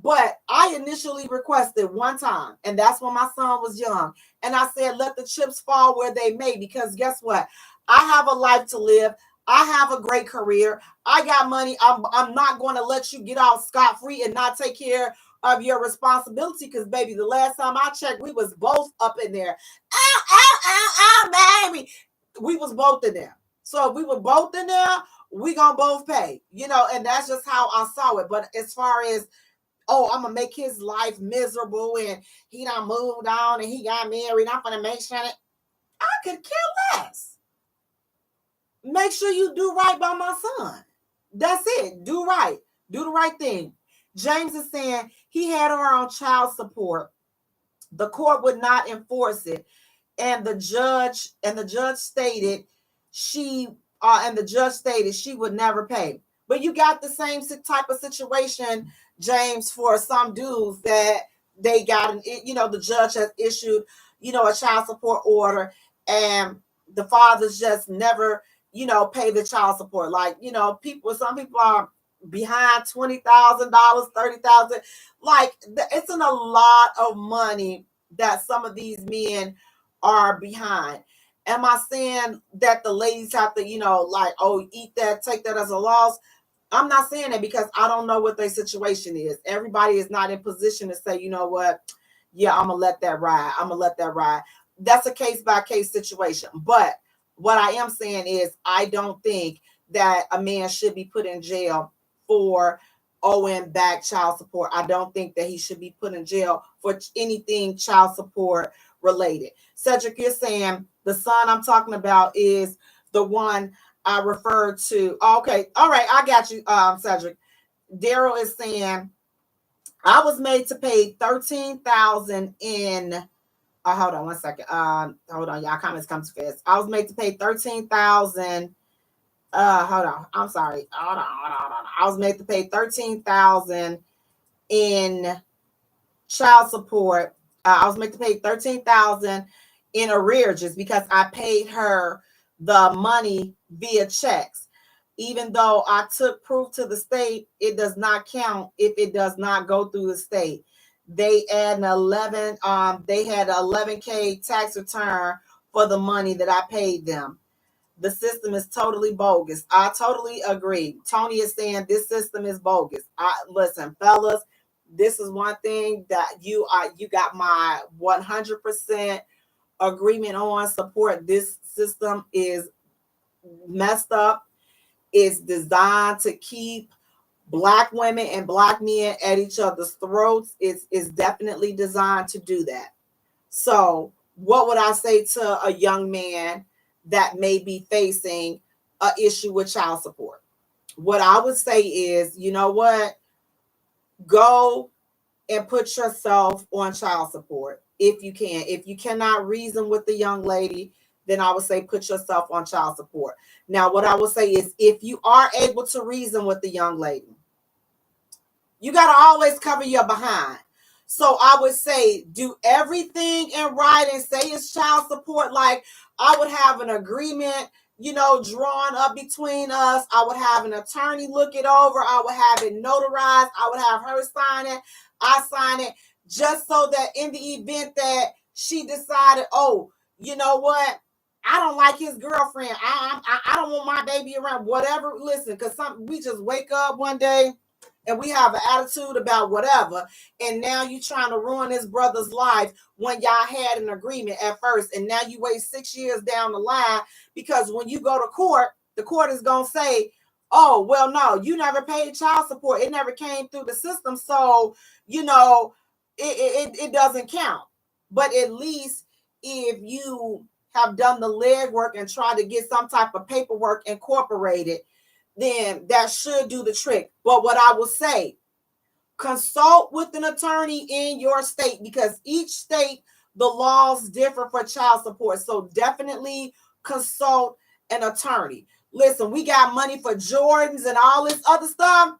But I initially requested one time, and that's when my son was young. And I said, let the chips fall where they may, because guess what? I have a life to live. I have a great career. I got money. I'm not going to let you get off scot-free and not take care of your responsibility. Because, baby, the last time I checked, we was both up in there. Ow, ow, ow, ow, baby. We was both in there. So if we were both in there, we gonna both pay, and that's just how I saw it. But as far as, oh, I'm gonna make his life miserable and he done moved on and he got married, I'm gonna make sure that I could care less. Make sure you do right by my son. That's it. Do right. Do the right thing. James is saying he had her on child support. The court would not enforce it. And the judge stated she would never pay. But you got the same type of situation, James, for some dudes that they got, the judge has issued, a child support order, and the fathers just never, pay the child support. Like, some people are behind $20,000, $30,000. Like, it's a lot of money that some of these men are behind. Am I saying that the ladies have to, eat that, take that as a loss? I'm not saying that, because I don't know what their situation is. Everybody is not in position to say, you know what, yeah, I'm going to let that ride. That's a case-by-case situation. But what I am saying is, I don't think that a man should be put in jail for owing back child support. I don't think that he should be put in jail for anything child support related. Cedric, you're saying the son I'm talking about is the one I referred to. Okay. All right. I got you, Cedric. Daryl is saying, I was made to pay $13,000 in, hold on one second. Hold on. Y'all comments come too fast. I was made to pay $13,000. Hold on. I'm sorry. Hold on. I was made to pay $13,000 in child support. I was made to pay $13,000 in arrearages because I paid her the money via checks. Even though I took proof to the state, it does not count if it does not go through the state. They had an 11K tax return for the money that I paid them. The system is totally bogus. I totally agree. Tony is saying this system is bogus. Listen, fellas, this is one thing that you got my 100% agreement on. Support. This system is messed up. It's designed to keep Black women and Black men at each other's throats. It's definitely designed to do that. So what would I say to a young man that may be facing an issue with child support? What I would say is, you know what? Go and put yourself on child support if you can. If you cannot reason with the young lady, then I would say put yourself on child support. Now, what I would say is, if you are able to reason with the young lady, you got to always cover your behind. So I would say do everything in writing. Say it's child support. Like, I would have an agreement, drawn up between us. I would have an attorney look it over. I would have it notarized. I would have her sign it. I sign it, just so that in the event that she decided, oh, you know what? I don't like his girlfriend. I don't want my baby around. Whatever. Listen, because we just wake up one day and we have an attitude about whatever, and now you trying to ruin this brother's life when y'all had an agreement at first, and now you wait 6 years down the line, because when you go to court, the court is going to say, oh, well, no, you never paid child support. It never came through the system, so, it doesn't count. But at least if you have done the legwork and tried to get some type of paperwork incorporated, then that should do the trick. But what I will say, consult with an attorney in your state, because each state, the laws differ for child support. So definitely consult an attorney. Listen, we got money for Jordans and all this other stuff.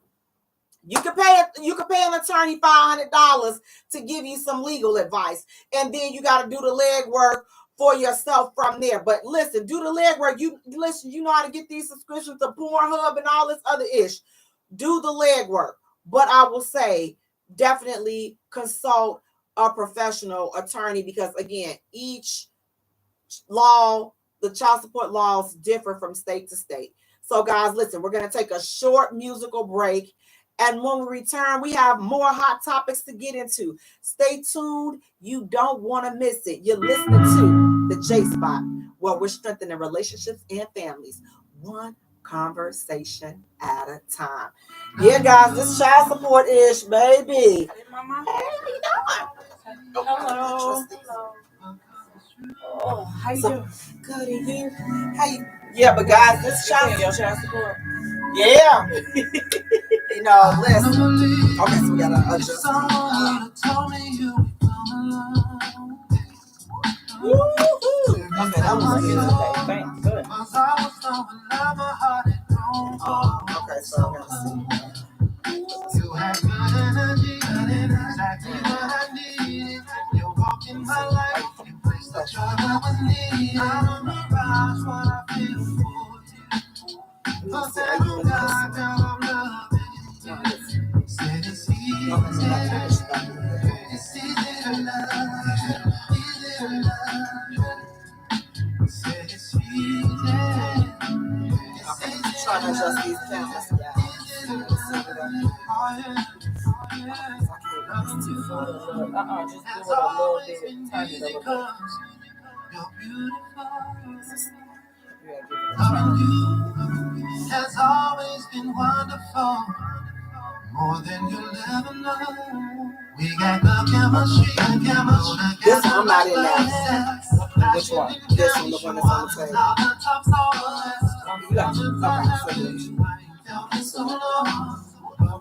You can pay an attorney $500 to give you some legal advice, and then you got to do the legwork for yourself from there. But listen, do the legwork. You know how to get these subscriptions to Pornhub and all this other ish. Do the legwork. But I will say, definitely consult a professional attorney, because again, each law, the child support laws differ from state to state. So guys, listen, we're going to take a short musical break. And when we return, we have more hot topics to get into. Stay tuned. You don't want to miss it. You're listening to the Jaye Spot, where we're strengthening relationships and families, one conversation at a time. Yeah, guys, this child support ish, baby. Hey, Mama. Hey, how you doing? Hello. Oh, how you doing? Good in here. How you? Yeah, but guys, this child support. Yeah. You know, listen. Okay, so we gotta adjust. Woo-hoo. Okay, that was good today. Thank goodness. Okay, so I'm gonna see. You have good energy, exactly what I need. You're walking my life, you place the joy I was need. I'm around what I feel for you. But I'm God, I'm loving you. Said it's easy, it's easy to love, easy to love. Said it's easy. I'm trying to adjust these cameras, yeah. Just do it a little bit. Turn it a little bit. Has always been wonderful, more than you'll ever know. We got the chemistry. This one, I'm not in that. Which one? This one, the one that's on the table. You got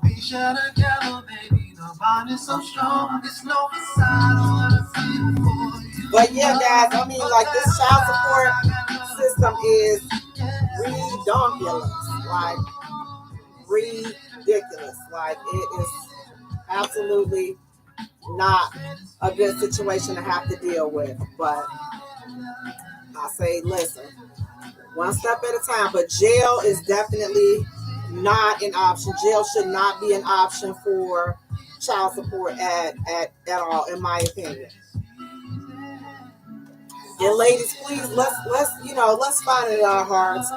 we share together, baby. The bond is so strong. It's no facade on what I feel for you. But yeah, guys, I mean, like, this child support system is redonkulous, like ridiculous. Like, it is absolutely not a good situation to have to deal with. But I say, listen, one step at a time. But jail is definitely not an option. Jail should not be an option for child support at all, in my opinion. And ladies, please, let's find it in our hearts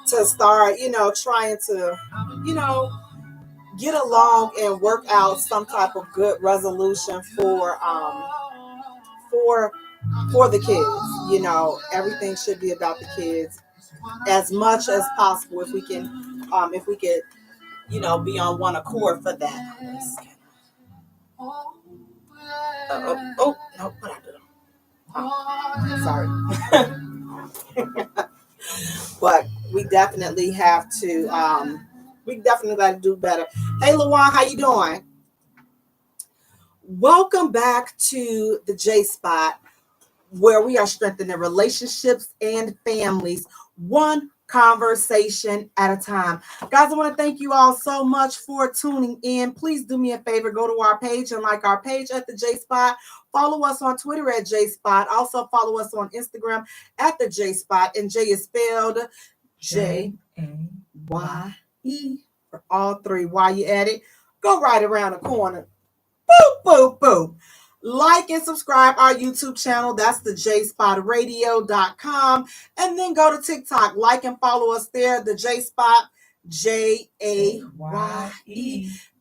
to start, trying to, get along and work out some type of good resolution for the kids. Everything should be about the kids as much as possible, if we could, be on one accord for that. No, what I do? Sorry. But we definitely have to, we definitely got to do better. Hey, Luan, how you doing? Welcome back to the Jaye Spot, where we are strengthening relationships and families, one conversation at a time. Guys, I want to thank you all so much for tuning in. Please do me a favor, go to our page and like our page at the Jaye Spot. Follow us on Twitter at Jaye Spot. Also follow us on Instagram at the Jaye Spot. And Jay is spelled Jaye for all three. While you at it, go right around the corner. Boop, boop, boop. Like and subscribe our YouTube channel. That's the JayeSpotRadio.com. And then go to TikTok. Like and follow us there. The Jaye Spot, Jaye.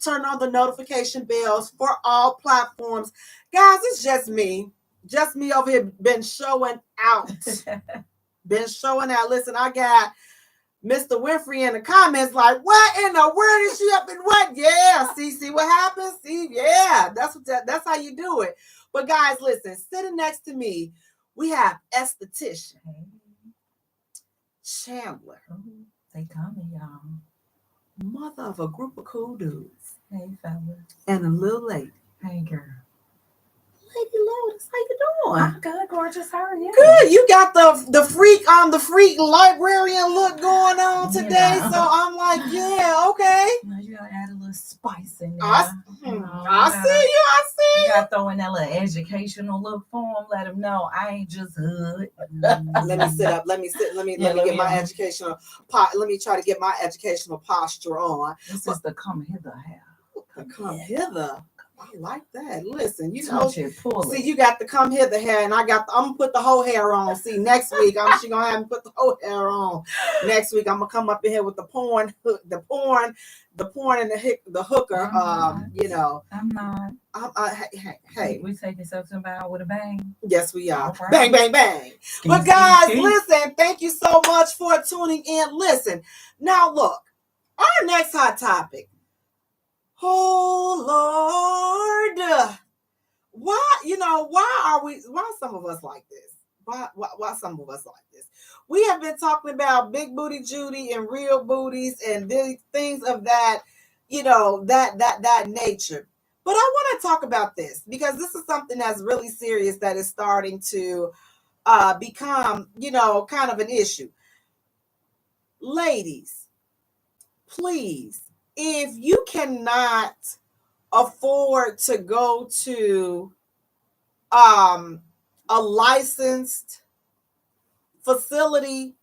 Turn on the notification bells for all platforms. Guys, it's just me. Just me over here been showing out. Listen, I got Mr. Winfrey in the comments like, what in the world is she up in what? Yeah, see what happens? See, yeah, that's how you do it. But guys, listen, sitting next to me, we have esthetician Chandler. They coming, y'all. Mother of a group of cool dudes. Hey, fellas. And a little lady. Hey, girl. Lady Lotus, how you doing? I'm good, gorgeous. How are you? Good. You got the freak librarian look going on today, so I'm like, yeah, okay. You gotta add a little spice in there. I see you. You gotta throw in that little educational look for them. Let them know I ain't just hood. Let me sit up. Let me get my educational. Let me try to get my educational posture on. This is the come hither hair. Come hither. I like that. Listen, you know, Touch it, pull see, it. you got to come here the hair, and I'm gonna put the whole hair on. See, next week she gonna have me put the whole hair on. Next week I'm gonna come up in here with the porn, and the hooker. You know, I'm not. Hey. We taking something out with a bang. Yes, we are. Right. Bang, bang, bang. But guys, listen, thank you so much for tuning in. Listen, now look, our next hot topic. Oh Lord, why some of us like this? Why some of us like this? We have been talking about big booty Judy and real booties and things of that, that nature. But I want to talk about this because this is something that's really serious that is starting to become, kind of an issue. Ladies, please, if you cannot afford to go to a licensed facility,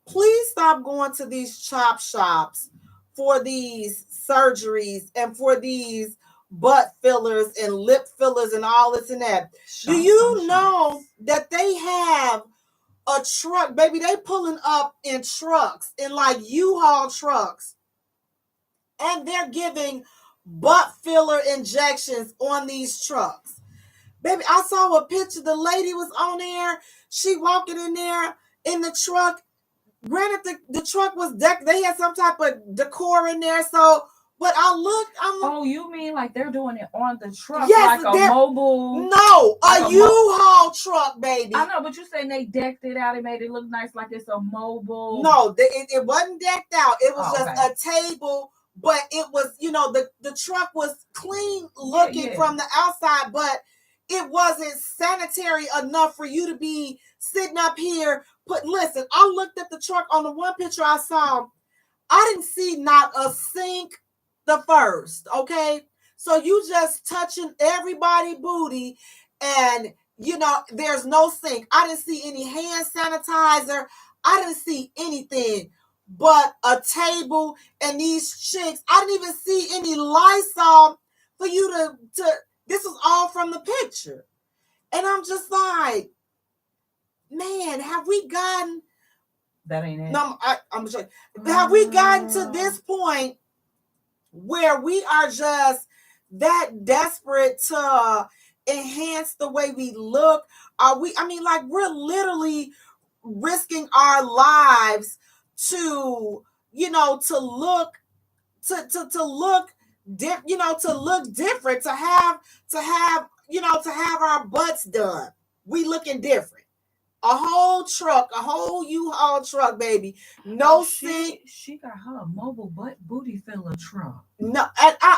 please stop going to these chop shops for these surgeries and for these butt fillers and lip fillers and all this and that. Do you know that they have a truck, baby? They pulling up in trucks, in like U-Haul trucks, and they're giving butt filler injections on these trucks. Baby, I saw a picture. The lady was on there. She walking in there in the truck. Granted, the truck was decked. They had some type of decor in there. So, but oh, you mean like they're doing it on the truck? Yes, like a mobile? No, like a U-Haul truck, baby. I know, but you saying they decked it out. It made it look nice, like it's a mobile. No, it wasn't decked out. It was just a table. But it was, the truck was clean looking from the outside, but it wasn't sanitary enough for you to be sitting up here. But listen, I looked at the truck on the one picture I saw. I didn't see not a sink the first, okay? So you just touching everybody's booty and, there's no sink. I didn't see any hand sanitizer. I didn't see anything but a table and these chicks. I didn't even see any Lysol for you to this is all from the picture. And I'm just like, man, have we gotten that ain't it? No, I'm sure. Have we gotten to this point where we are just that desperate to enhance the way we look? We're literally risking our lives to look different, to have our butts done. We looking different. A whole U-Haul truck, baby. No sink. She got her a mobile booty filler truck. No,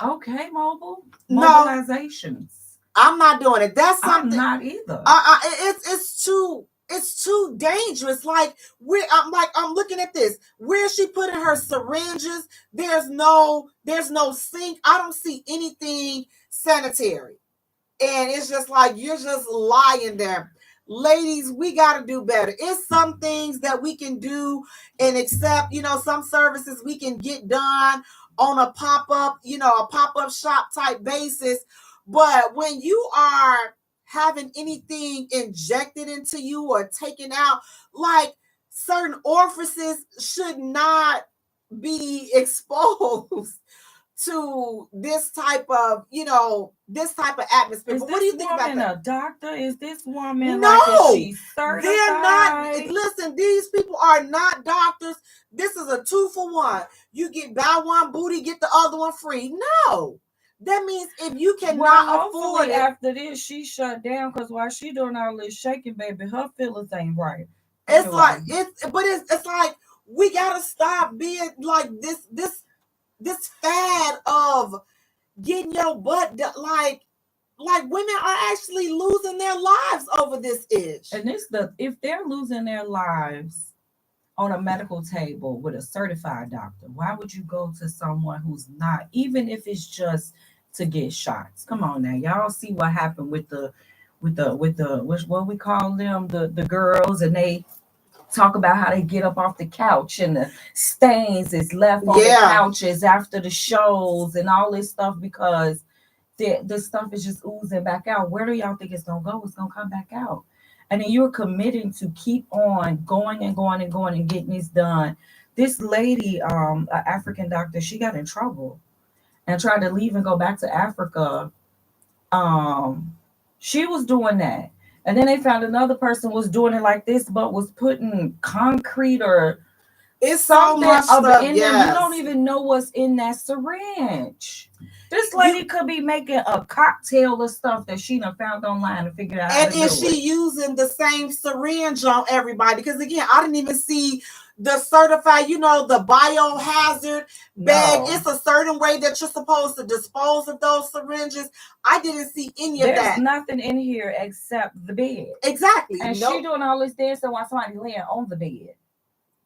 okay, mobile mobilizations. I'm not doing it. That's something. I'm not either. It's too dangerous. Like I'm looking at this. Where is she putting her syringes? There's no sink. I don't see anything sanitary. And it's just like you're just lying there. Ladies, we got to do better. It's some things that we can do and accept, some services we can get done on a pop-up shop type basis. But when you are having anything injected into you or taken out, like certain orifices should not be exposed to this type of atmosphere. But what do you think about that? A doctor? Is this woman? No, she's certified? They're not. Listen, these people are not doctors. This is a 2-for-1. You get buy one booty, get the other one free. No, that means if you cannot afford it. After this, she shut down because while she doing all this shaking, baby, her feelings ain't right. It's like it's like we gotta stop being like this fad of getting your butt done. Like women are actually losing their lives over this itch. And if they're losing their lives on a medical table with a certified doctor, why would you go to someone who's not, even if it's just to get shots? Come on now, y'all see what happened with the what we call them, the girls, and they talk about how they get up off the couch and the stains is left on the couches after the shows and all this stuff because the stuff is just oozing back out. Where do y'all think it's gonna go? It's gonna come back out. And then you're committing to keep on going and going and going and getting this done. This lady, an African doctor, she got in trouble and tried to leave and go back to Africa. She was doing that. And then they found another person was doing it like this, but was putting concrete or it's so something much of stuff. it in there. You don't even know what's in that syringe. This lady could be making a cocktail of stuff that she done found online and figured out how And to is do she it. using the same syringe on everybody? Because again, I didn't even see the certified, the biohazard bag. No. It's a certain way that you're supposed to dispose of those syringes. I didn't see any of There's that. nothing in here except the bed. Exactly. And she doing all this dancing while somebody laying on the bed.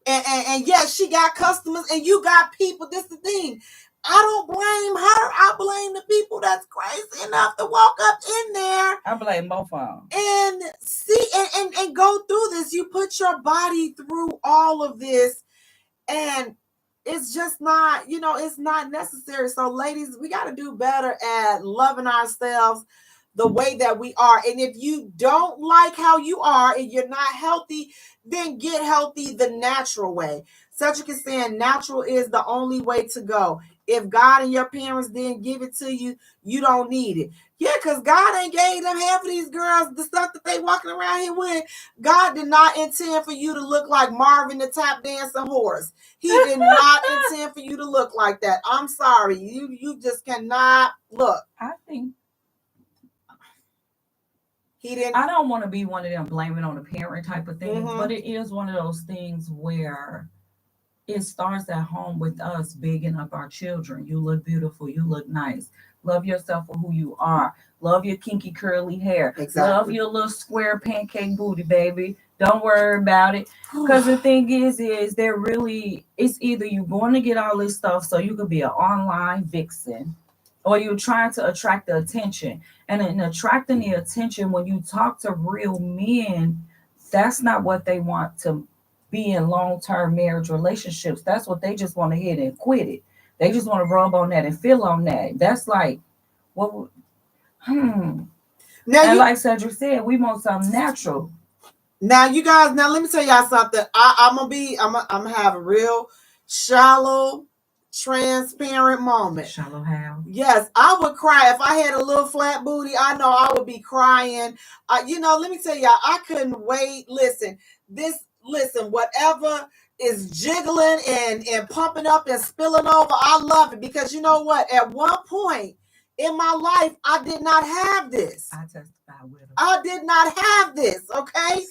And yes, she got customers and you got people. This is the thing. I don't blame her. I blame the people that's crazy enough to walk up in there. I blame both of them. And see and go through this. You put your body through all of this, and it's just not, it's not necessary. So ladies, we got to do better at loving ourselves the way that we are. And if you don't like how you are and you're not healthy, then get healthy the natural way. Cedric is saying natural is the only way to go. If God and your parents didn't give it to you, you don't need it. Yeah, because God ain't gave them half of these girls the stuff that they walking around here with. God did not intend for you to look like Marvin the tap dancing horse. He did not intend for you to look like that. I'm sorry. You just cannot look. I think he didn't. I don't want to be one of them blaming on the parent type of thing, but it is one of those things where it starts at home with us bigging up our children. You look beautiful. You look nice. Love yourself for who you are. Love your kinky curly hair. Exactly. Love your little square pancake booty, baby. Don't worry about it. Because the thing is there really, it's either you're going to get all this stuff so you could be an online vixen, or you're trying to attract the attention. And in attracting the attention, when you talk to real men, that's not what they want to be in long-term marriage relationships. That's what they just want to hit and quit it. They just want to rub on that and feel on that. That's like, Now and like Cedric said, we want something natural. Now, you guys, let me tell y'all something. I'm gonna have a real shallow, transparent moment. Shallow how? Yes, I would cry if I had a little flat booty. I know I would be crying. Let me tell y'all, I couldn't wait. Listen, whatever is jiggling and pumping up and spilling over, I love it, because you know what? At one point in my life, I did not have this. I testify with her. I did not have this, okay?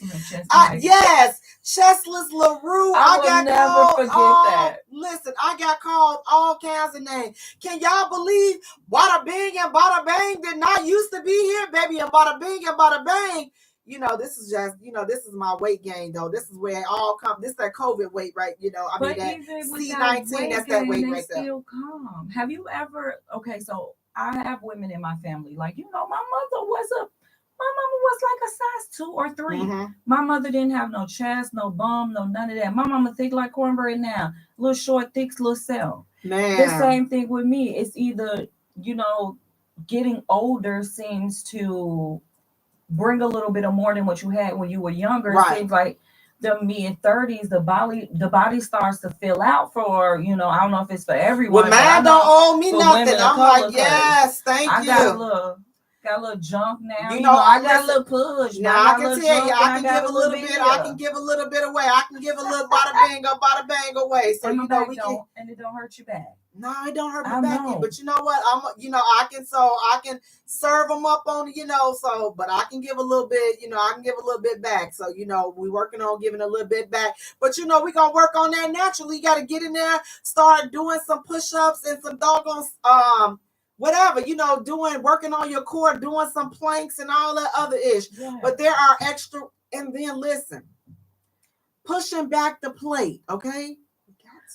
Yes, Chestless LaRue. I will never forget that. Listen, I got called all kinds of names. Can y'all believe Bada Bing and Bada Bang did not used to be here, baby? And Bada Bing and Bada Bang. This is just, this is my weight gain, though. This is where it all comes. This is that COVID weight, right? I mean, that C19, that's that weight right there. Still come. Have you ever, so I have women in my family, like, my mama was like a size 2 or 3. Mm-hmm. My mother didn't have no chest, no bum, no none of that. My mama thick like cornbread now. Little short, thick, little self. Man. The same thing with me. It's either, getting older seems to bring a little bit of more than what you had when you were younger. Right. It seems like the mid-30s, the body starts to fill out for, I don't know if it's for everyone. Well, man don't owe me nothing. I'm like, yes, thank you. Got a little junk now. I got a little push. Now I can tell you, I can give a little bit. I can give a little bit away. I can give a little bada bang away. So and we can, and it don't hurt you back. No, it don't hurt my back. But you know what? I can serve them up on, but I can give a little bit, I can give a little bit back. So, we working on giving a little bit back, but we going to work on that naturally. You got to get in there, start doing some push-ups and some doggone, whatever, working on your core, doing some planks and all that other ish. Yeah. But there are extra, and then listen, pushing back the plate. Okay.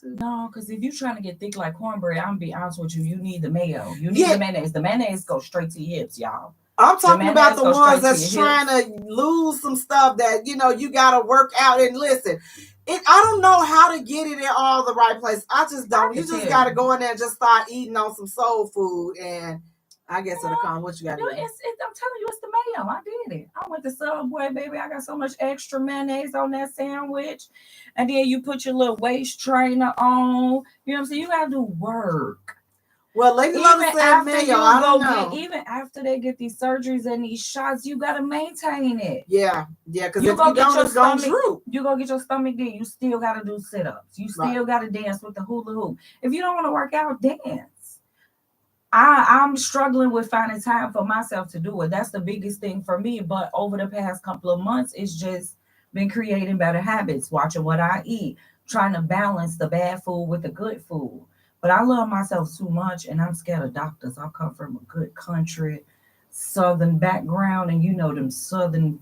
No, because if you're trying to get thick like cornbread, I'm gonna be honest with you, you need the mayo. You need the mayonnaise. The mayonnaise goes straight to your hips, y'all. I'm talking about the ones that's trying to lose some stuff that, you got to work out. And listen, I don't know how to get it in all the right places. I just don't. You just got to go in there and just start eating on some soul food. And I guess it'll come. What you got to do? I'm telling you, it's the mayo. I did it. I went to Subway, baby. I got so much extra mayonnaise on that sandwich. And then you put your little waist trainer on. You know what I'm saying? You got to do work. Well, Lady Lola said mayo. I don't know. Even after they get these surgeries and these shots, you got to maintain it. Yeah. Because if you don't, it's going to droop. You go get your stomach then. You still got to do sit-ups. You still got to dance with the hula hoop. If you don't want to work out, dance. I'm struggling with finding time for myself to do it. That's the biggest thing for me. But over the past couple of months, it's just been creating better habits, watching what I eat, trying to balance the bad food with the good food. But I love myself too much, and I'm scared of doctors. I come from a good country, Southern background, and you know them Southern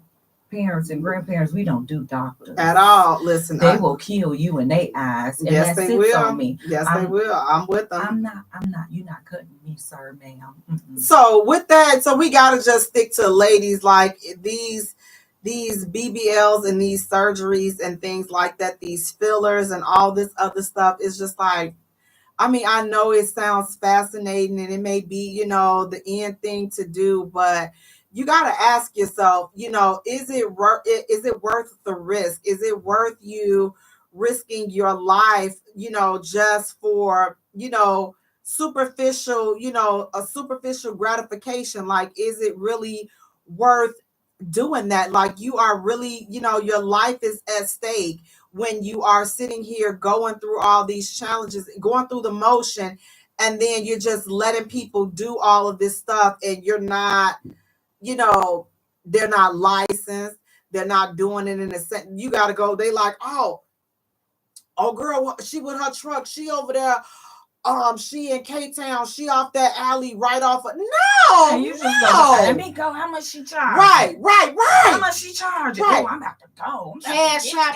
parents and grandparents, we don't do doctors. At all. Listen. They will kill you in their eyes, and yes, that they sits will. on me. Yes, they will. I'm with them. I'm not. You're not cutting me, sir, ma'am. Mm-mm. So with that, we got to just stick to ladies like these BBLs and these surgeries and things like that, these fillers and all this other stuff is just like, I mean, I know it sounds fascinating and it may be, the end thing to do, but you got to ask yourself, is it worth the risk? Is it worth you risking your life, just for, superficial, a superficial gratification? Like, is it really worth doing that? Like, you are really, your life is at stake when you are sitting here going through all these challenges, going through the motion, and then you're just letting people do all of this stuff, and you're not, they're not licensed, they're not doing it in a sense. You got to go. They like, oh girl, she with her truck, she over there. She in K-Town, she off that alley right off of no. And you just go, let me go. How much she charge? Right. How much she charge? Right. Oh, I'm about to go. Cash app,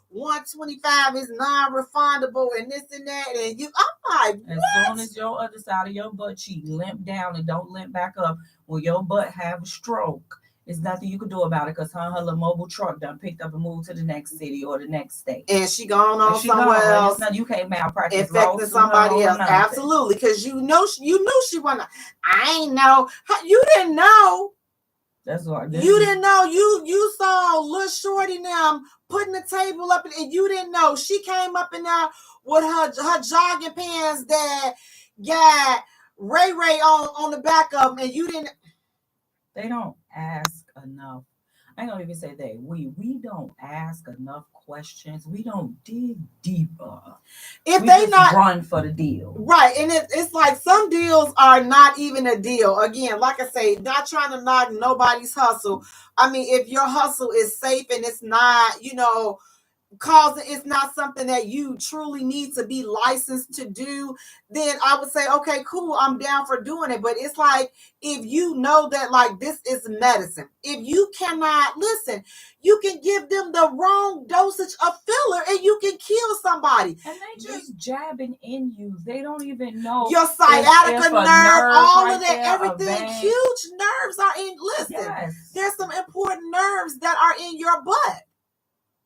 125 is non-refundable and this and that. And I'm like, as soon as your other side of your butt cheek limp down and don't limp back up, will your butt have a stroke? There's nothing you can do about it because her little mobile truck done picked up and moved to the next city or the next state. And she gone on somewhere else. You can't malpractice. Infecting somebody else. Absolutely. Because you knew she wasn't. I ain't know. You didn't know. That's what you didn't know. You saw little shorty now putting the table up and you didn't know. She came up in there with her jogging pants that got Ray on the back of them, and you didn't. They don't ask enough. I ain't gonna even say they. We don't ask enough questions. We don't dig deeper. If they not run for the deal, right? And it's like some deals are not even a deal. Again, like I say, not trying to knock nobody's hustle. I mean, if your hustle is safe and it's not, it's not something that you truly need to be licensed to do, then I would say, okay, cool, I'm down for doing it. But it's like, if you know that like this is medicine, if you cannot listen, you can give them the wrong dosage of filler and you can kill somebody. And they just jabbing in you. They don't even know your sciatica nerve, all right of that, everything. Huge nerves are in. Listen, yes. There's some important nerves that are in your butt.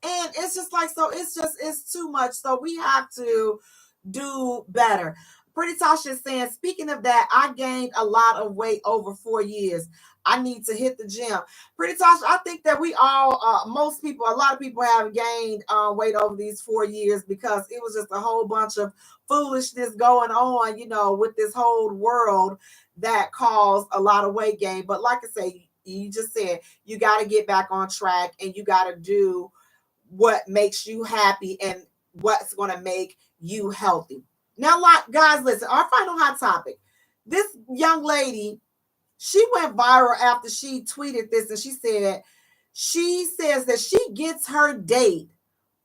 And it's just like, so it's too much. So we have to do better. Pretty Tasha is saying, speaking of that, I gained a lot of weight over 4 years. I need to hit the gym. Pretty Tasha, I think that we all, a lot of people have gained weight over these 4 years because it was just a whole bunch of foolishness going on, with this whole world that caused a lot of weight gain. But like I say, you just said, you got to get back on track and you got to do what makes you happy and what's going to make you healthy. Now, guys, listen, our final hot topic. This young lady, she went viral after she tweeted this, and she says that she gets her date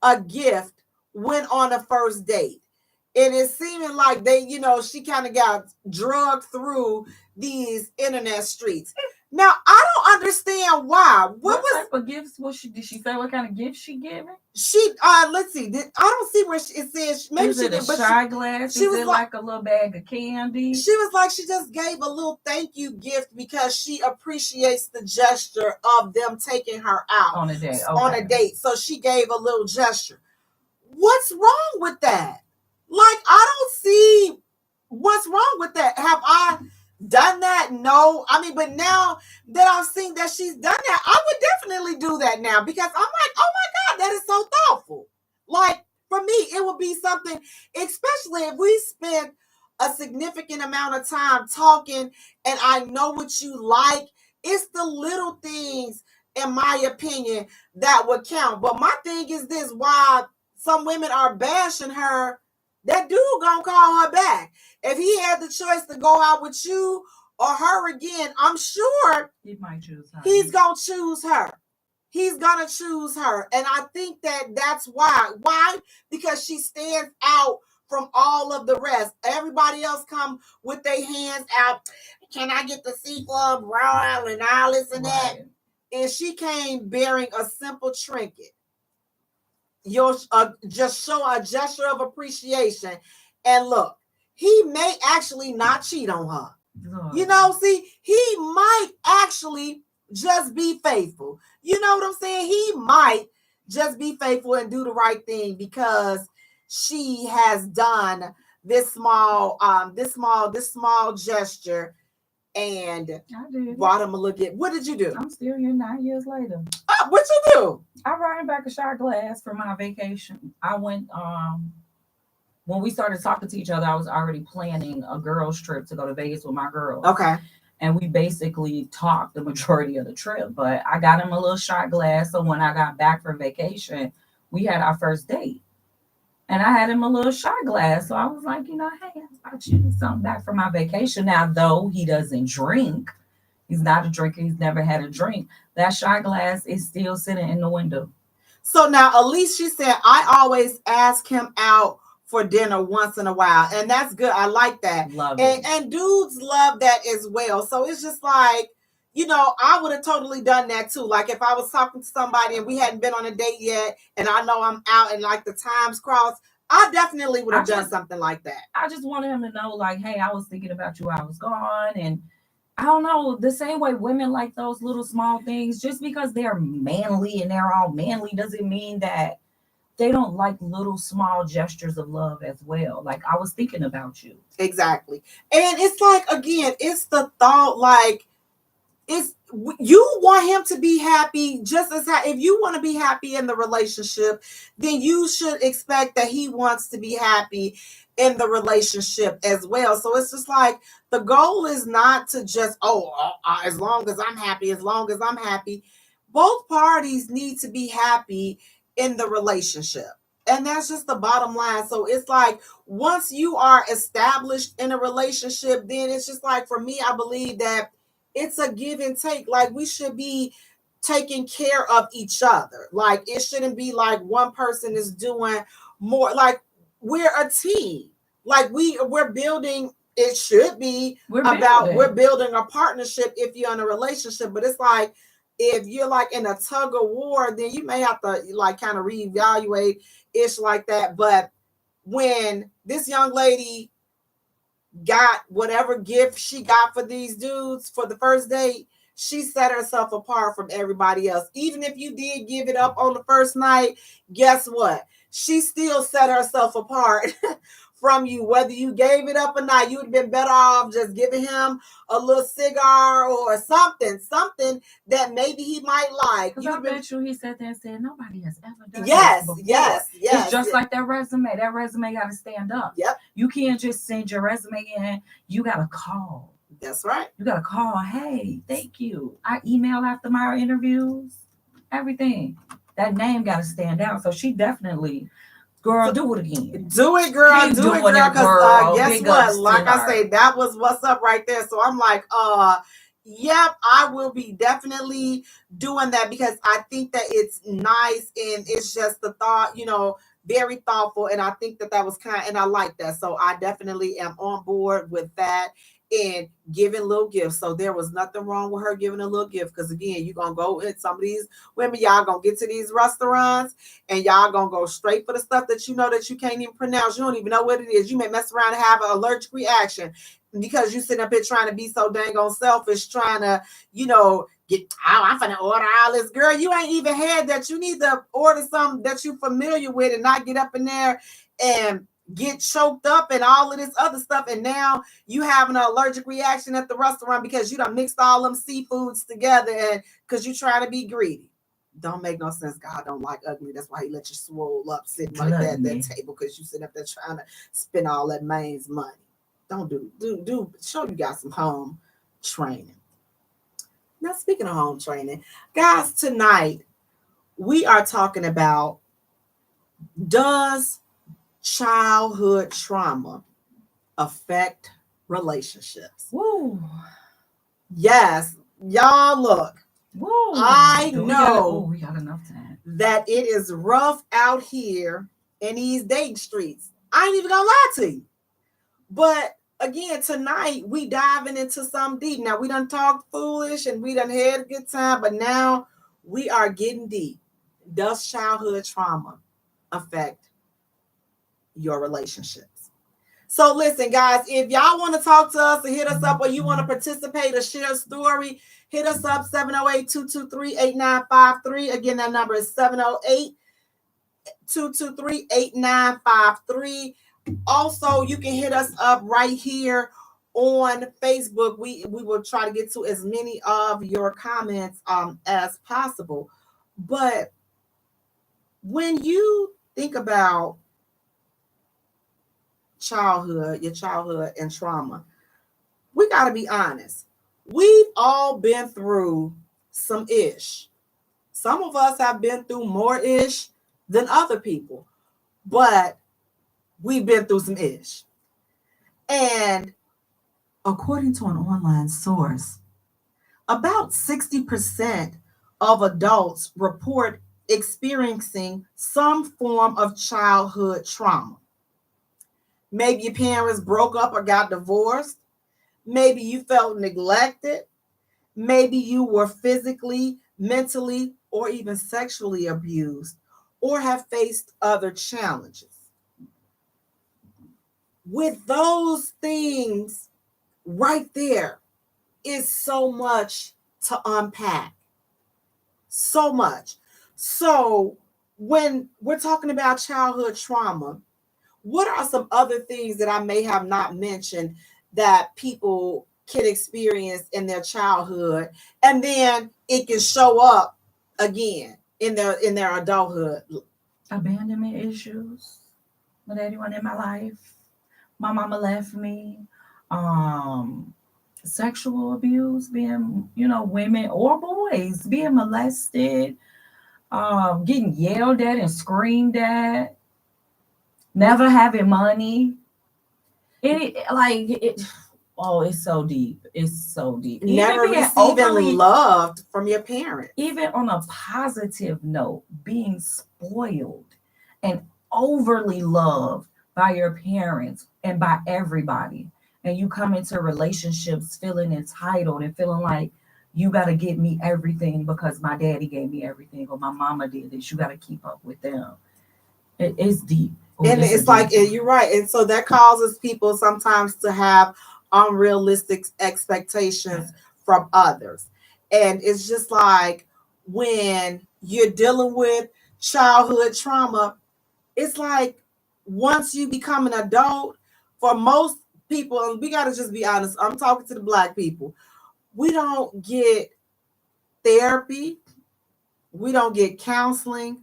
a gift when on a first date. And it's seeming like she kind of got drugged through these internet streets. Now, I don't understand why. What type of gifts did she say what kind of gifts she giving? She let's see. I don't see where it says. Maybe she did a shot glass. Is it like a little bag of candy? She was like, she just gave a little thank you gift because she appreciates the gesture of them taking her out on a date. Okay. On a date. So she gave a little gesture. What's wrong with that? Like, I don't see what's wrong with that. that? No. I mean, but now that I've seen that she's done that, I would definitely do that now because I'm like, oh my God, that is so thoughtful. Like, for me, it would be something, especially if we spent a significant amount of time talking and I know what you like. It's the little things, in my opinion, that would count. But my thing is this, why some women are bashing her, that dude gonna call her back. If he had the choice to go out with you or her again, I'm sure He might choose her. He's gonna choose her. He's gonna choose her. And I think that that's why. Why? Because she stands out from all of the rest. Everybody else come with their hands out. Can I get the sequel, Royal, and all this and that? Right. And she came bearing a simple trinket. You'll just show a gesture of appreciation. And look, he may actually not cheat on her. Good. You know, see, he might actually just be faithful. You know what I'm saying? He might just be faithful and do the right thing because she has done this small gesture and I did. brought him a look at. What did you do? I'm still here 9 years later. What you do? I brought him back a shot glass for my vacation. I went when we started talking to each other, I was already planning a girls trip to go to Vegas with my girls. Okay. And we basically talked the majority of the trip, but I got him a little shot glass. So when I got back from vacation, we had our first date. And I had him a little shot glass. So I was like, you know, hey, I choose something back from my vacation. Now, though he doesn't drink, he's not a drinker, he's never had a drink. That shot glass is still sitting in the window. So now, Elise, she said, I always ask him out for dinner once in a while. And that's good. I like that. Love it. And dudes love that as well. So it's just like, you know, I would have totally done that too. Like if I was talking to somebody and we hadn't been on a date yet, and I know I'm out and like the times cross, I definitely would have done something like that. I just wanted him to know, like, hey, I was thinking about you while I was gone. And I don't know, the same way women like those little small things, just because they're manly and they're all manly doesn't mean that they don't like little small gestures of love as well. Like, I was thinking about you. Exactly. And it's like, again, it's the thought, like, it's you want him to be happy just as if you want to be happy in the relationship, then you should expect that he wants to be happy in the relationship as well. So it's just like the goal is not to just, as long as I'm happy, as long as I'm happy. Both parties need to be happy in the relationship. And that's just the bottom line. So it's like once you are established in a relationship, then it's just like, for me, I believe that it's a give and take. Like we should be taking care of each other. Like it shouldn't be like one person is doing more. Like we're a team. Like we're building. It should be we're building a partnership if you're in a relationship. But it's like if you're like in a tug of war, then you may have to like kind of reevaluate ish like that. But when this young lady got whatever gift she got for these dudes for the first date, she set herself apart from everybody else. Even if you did give it up on the first night, guess what? She still set herself apart from you. Whether you gave it up or not, you would have been better off just giving him a little cigar or something that maybe he might like. Because I bet you he sat there and said, nobody has ever done yes, this before. Yes. It's just like that resume. That resume got to stand up. Yep. You can't just send your resume in. You got to call. That's right. You got to call. Hey, thank you. I email after my interviews. Everything. That name got to stand out. So she definitely... Girl, do it again. Do it, girl. Do it, girl. Because guess what? Like I say, that was what's up right there. So I'm like, yep, I will be definitely doing that because I think that it's nice and it's just the thought, you know, very thoughtful. And I think that was kind, and I like that. So I definitely am on board with that and giving little gifts. So there was nothing wrong with her giving a little gift. Because again, you're going to go in some of these women, y'all going to get to these restaurants and y'all going to go straight for the stuff that you know that you can't even pronounce. You don't even know what it is. You may mess around and have an allergic reaction because you sitting up here trying to be so dang on selfish, trying to, you know, I'm finna order all this. Girl, you ain't even had that. You need to order something that you're familiar with and not get up in there and get choked up and all of this other stuff, and now you have an allergic reaction at the restaurant because you done mixed all them seafoods together and because you trying to be greedy. Don't make no sense. God don't like ugly. That's why he let you swole up sitting like that at that table, because you sit up there trying to spend all that man's money. Don't do show you got some home training. Now, speaking of home training, guys, tonight we are talking about, does childhood trauma affect relationships? Woo. Yes, y'all, look. Woo. I know we got enough time. that it is rough out here in these dating streets. I ain't even gonna lie to you. But again, tonight we diving into some deep. Now we done talked foolish and we done had a good time, but now we are getting deep. Does childhood trauma affect your relationships? So listen, guys, if y'all want to talk to us or hit us up, or you want to participate or share a story, hit us up 708-223-8953. Again, that number is 708-223-8953. Also, you can hit us up right here on Facebook. We will try to get to as many of your comments as possible. But when you think about your childhood and trauma, we got to be honest. We've all been through some ish. Some of us have been through more ish than other people, but we've been through some ish. And according to an online source, about 60% of adults report experiencing some form of childhood trauma. Maybe your parents broke up or got divorced. Maybe you felt neglected. Maybe you were physically, mentally, or even sexually abused, or have faced other challenges. With those things right there is so much to unpack. So much. So when we're talking about childhood trauma, what are some other things that I may have not mentioned that people can experience in their childhood, and then it can show up again in their adulthood? Abandonment issues with anyone in my life. My mama left me. Sexual abuse, being, women or boys being molested, getting yelled at and screamed at, never having money. It's so deep. It's so deep. Never receiving love from your parents. Even on a positive note, being spoiled and overly loved by your parents and by everybody. And you come into relationships feeling entitled and feeling like you got to give me everything because my daddy gave me everything or my mama did this. You got to keep up with them. It's deep. And it's like, you're right. And so that causes people sometimes to have unrealistic expectations from others. And it's just like, when you're dealing with childhood trauma, it's like, once you become an adult, for most people, and we got to just be honest, I'm talking to the Black people, we don't get therapy, we don't get counseling,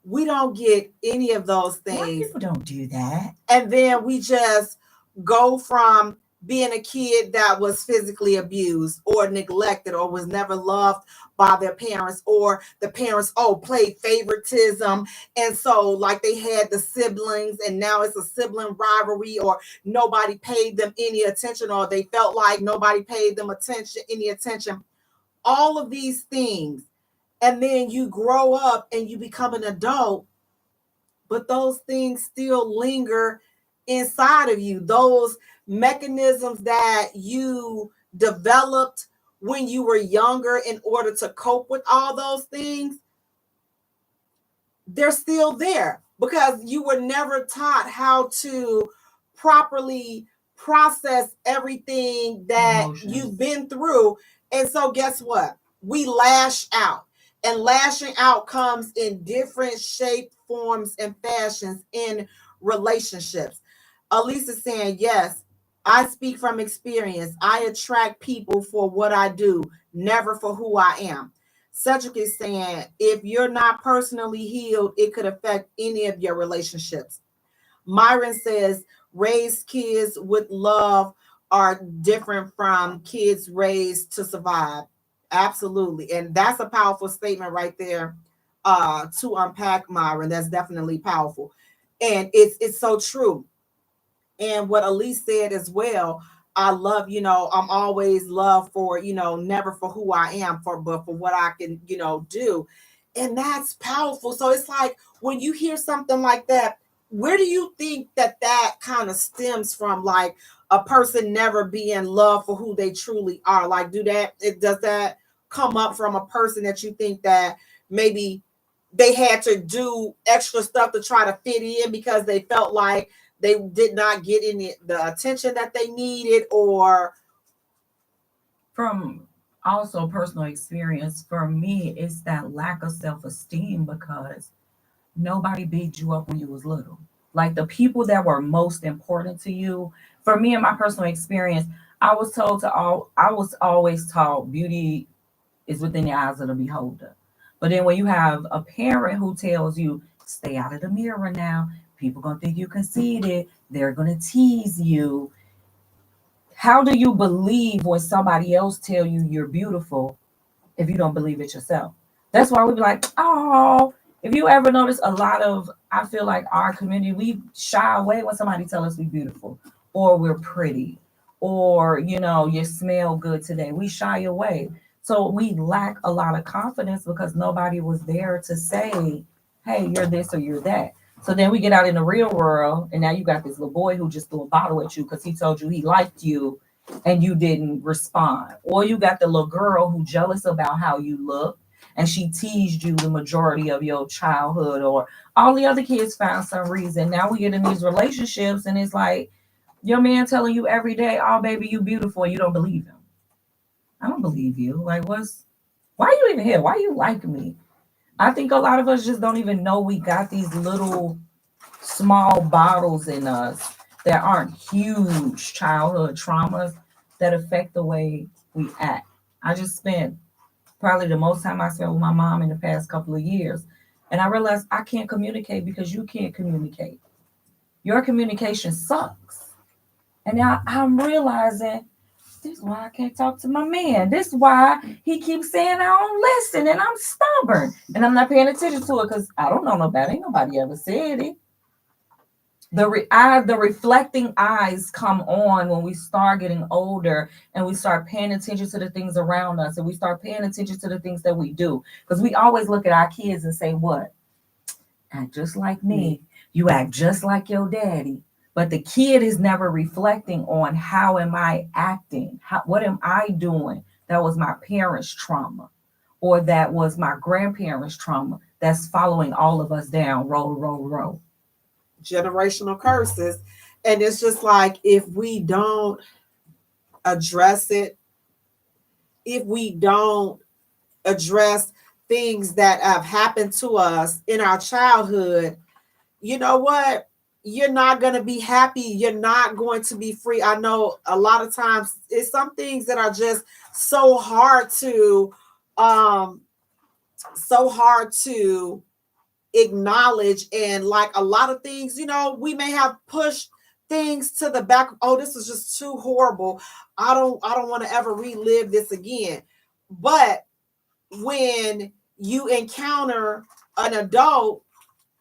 we don't get any of those things. Black people don't do that. And then we just go from being a kid that was physically abused or neglected or was never loved by their parents, or the parents played favoritism, and so like they had the siblings and now it's a sibling rivalry, or nobody paid them any attention, or they felt like nobody paid them any attention, all of these things. And then you grow up and you become an adult, but those things still linger inside of you. Those mechanisms that you developed when you were younger in order to cope with all those things, they're still there because you were never taught how to properly process everything that you've been through. And so guess what? We lash out. And lashing out comes in different shape, forms, and fashions in relationships. Elise is saying, yes, I speak from experience. I attract people for what I do, never for who I am. Cedric is saying, if you're not personally healed, it could affect any of your relationships. Myron says, raised kids with love are different from kids raised to survive. Absolutely. And that's a powerful statement right there to unpack, Myron. That's definitely powerful. And it's so true. And what Elise said as well, I love, I'm always love for, never for who I am, but for what I can, do. And that's powerful. So it's like when you hear something like that, where do you think that kind of stems from? Like a person never being loved for who they truly are. Like, does that come up from a person that you think that maybe they had to do extra stuff to try to fit in because they felt like they did not get any the attention that they needed? Or from also personal experience, for me, it's that lack of self-esteem because nobody beat you up when you was little. Like the people that were most important to you. For me, in my personal experience, I was always taught beauty is within the eyes of the beholder. But then when you have a parent who tells you, stay out of the mirror now, people gonna think you conceited, they're gonna tease you. How do you believe when somebody else tell you you're beautiful if you don't believe it yourself? That's why we be like, oh, if you ever notice a lot of, I feel like our community, we shy away when somebody tell us we're beautiful or we're pretty or, you smell good today. We shy away. So we lack a lot of confidence because nobody was there to say, hey, you're this or you're that. So then we get out in the real world, and now you got this little boy who just threw a bottle at you because he told you he liked you and you didn't respond. Or you got the little girl who jealous about how you look and she teased you the majority of your childhood, or all the other kids found some reason. Now we get in these relationships and it's like your man telling you every day, oh baby, you beautiful, and you don't believe him. I don't believe you. Like, why are you even here? Why you like me? I think a lot of us just don't even know we got these little small bottles in us that aren't huge childhood traumas that affect the way we act. I just spent probably the most time I spent with my mom in the past couple of years. And I realized I can't communicate because you can't communicate. Your communication sucks. And now I'm realizing this is why I can't talk to my man. This is why he keeps saying I don't listen and I'm stubborn. And I'm not paying attention to it because I don't know nobody. Ain't nobody ever said it. The reflecting eyes come on when we start getting older and we start paying attention to the things around us and we start paying attention to the things that we do. Because we always look at our kids and say, what? Act just like me. You act just like your daddy. But the kid is never reflecting on how am I acting? What am I doing? That was my parents' trauma, or that was my grandparents' trauma that's following all of us down, roll, roll, roll. Generational curses. And it's just like if we don't address it, if we don't address things that have happened to us in our childhood, you know what? You're not going to be happy. You're not going to be free. I know a lot of times it's some things that are just so hard to acknowledge. And like a lot of things, we may have pushed things to the back. Oh, this is just too horrible. I don't want to ever relive this again. But when you encounter an adult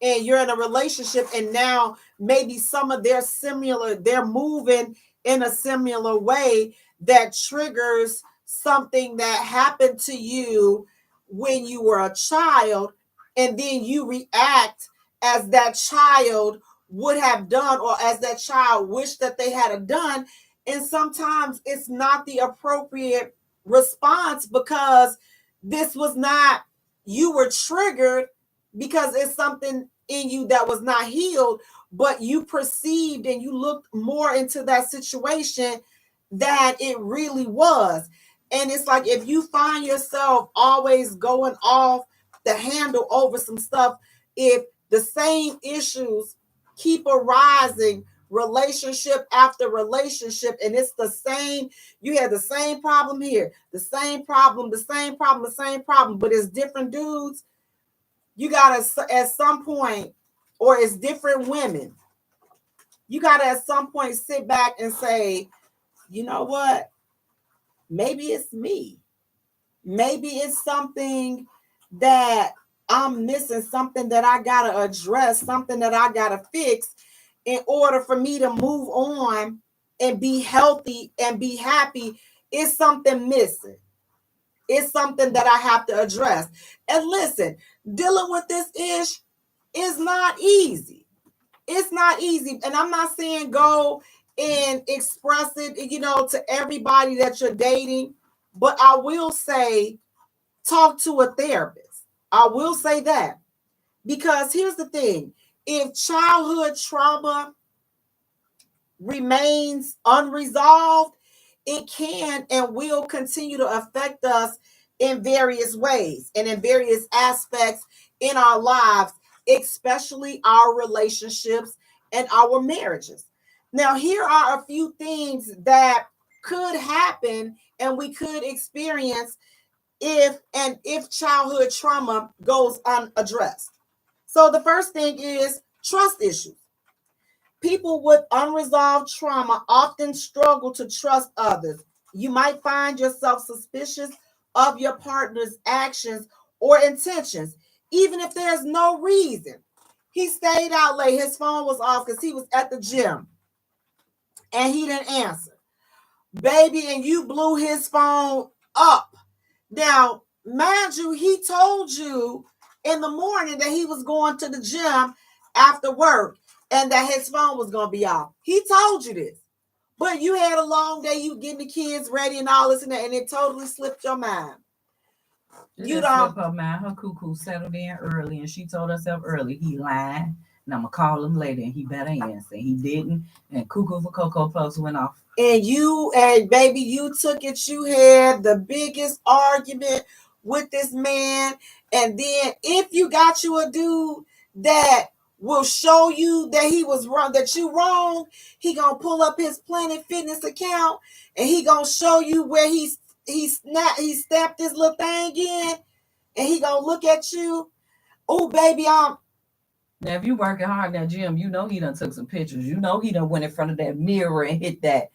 and you're in a relationship and now maybe some of they're moving in a similar way that triggers something that happened to you when you were a child, and then you react as that child would have done or as that child wished that they had done. And sometimes it's not the appropriate response because this was not, you were triggered because it's something in you that was not healed, but you perceived and you looked more into that situation than it really was. And it's like if you find yourself always going off the handle over some stuff, if the same issues keep arising relationship after relationship, and it's the same. You had the same problem here, the same problem, the same problem, the same problem, but it's different dudes. You gotta at some point, or it's different women. You gotta at some point sit back and say, you know what? Maybe it's me. Maybe it's something that I'm missing, something that I gotta address, something that I gotta fix in order for me to move on and be healthy and be happy. It's something missing. It's something that I have to address. And listen, dealing with this ish is not easy. It's not easy. And I'm not saying go and express it, to everybody that you're dating. But I will say, talk to a therapist. I will say that. Because here's the thing. If childhood trauma remains unresolved, it can and will continue to affect us in various ways and in various aspects in our lives, especially our relationships and our marriages. Now, here are a few things that could happen and we could experience if childhood trauma goes unaddressed. So the first thing is trust issues. People with unresolved trauma often struggle to trust others. You might find yourself suspicious of your partner's actions or intentions, even if there's no reason. He stayed out late. His phone was off because he was at the gym and he didn't answer. Baby, and you blew his phone up. Now, mind you, he told you in the morning that he was going to the gym after work and that his phone was going to be off. He told you this. But you had a long day, you getting the kids ready and all this and that, and it totally slipped your mind. You don't slip her mind. Her cuckoo settled in early, and she told herself early, he lying, and I'm going to call him later, and he better answer. He didn't, and cuckoo for Cocoa Puffs went off. And baby, you took it. You had the biggest argument with this man. And then if you got you a dude that will show you that he was wrong, that you wrong, he gonna pull up his Planet Fitness account and he gonna show you where he stepped his little thing in, and he gonna look at you. Oh, baby, now if you working hard in that gym, you know he done took some pictures. You know he done went in front of that mirror and hit that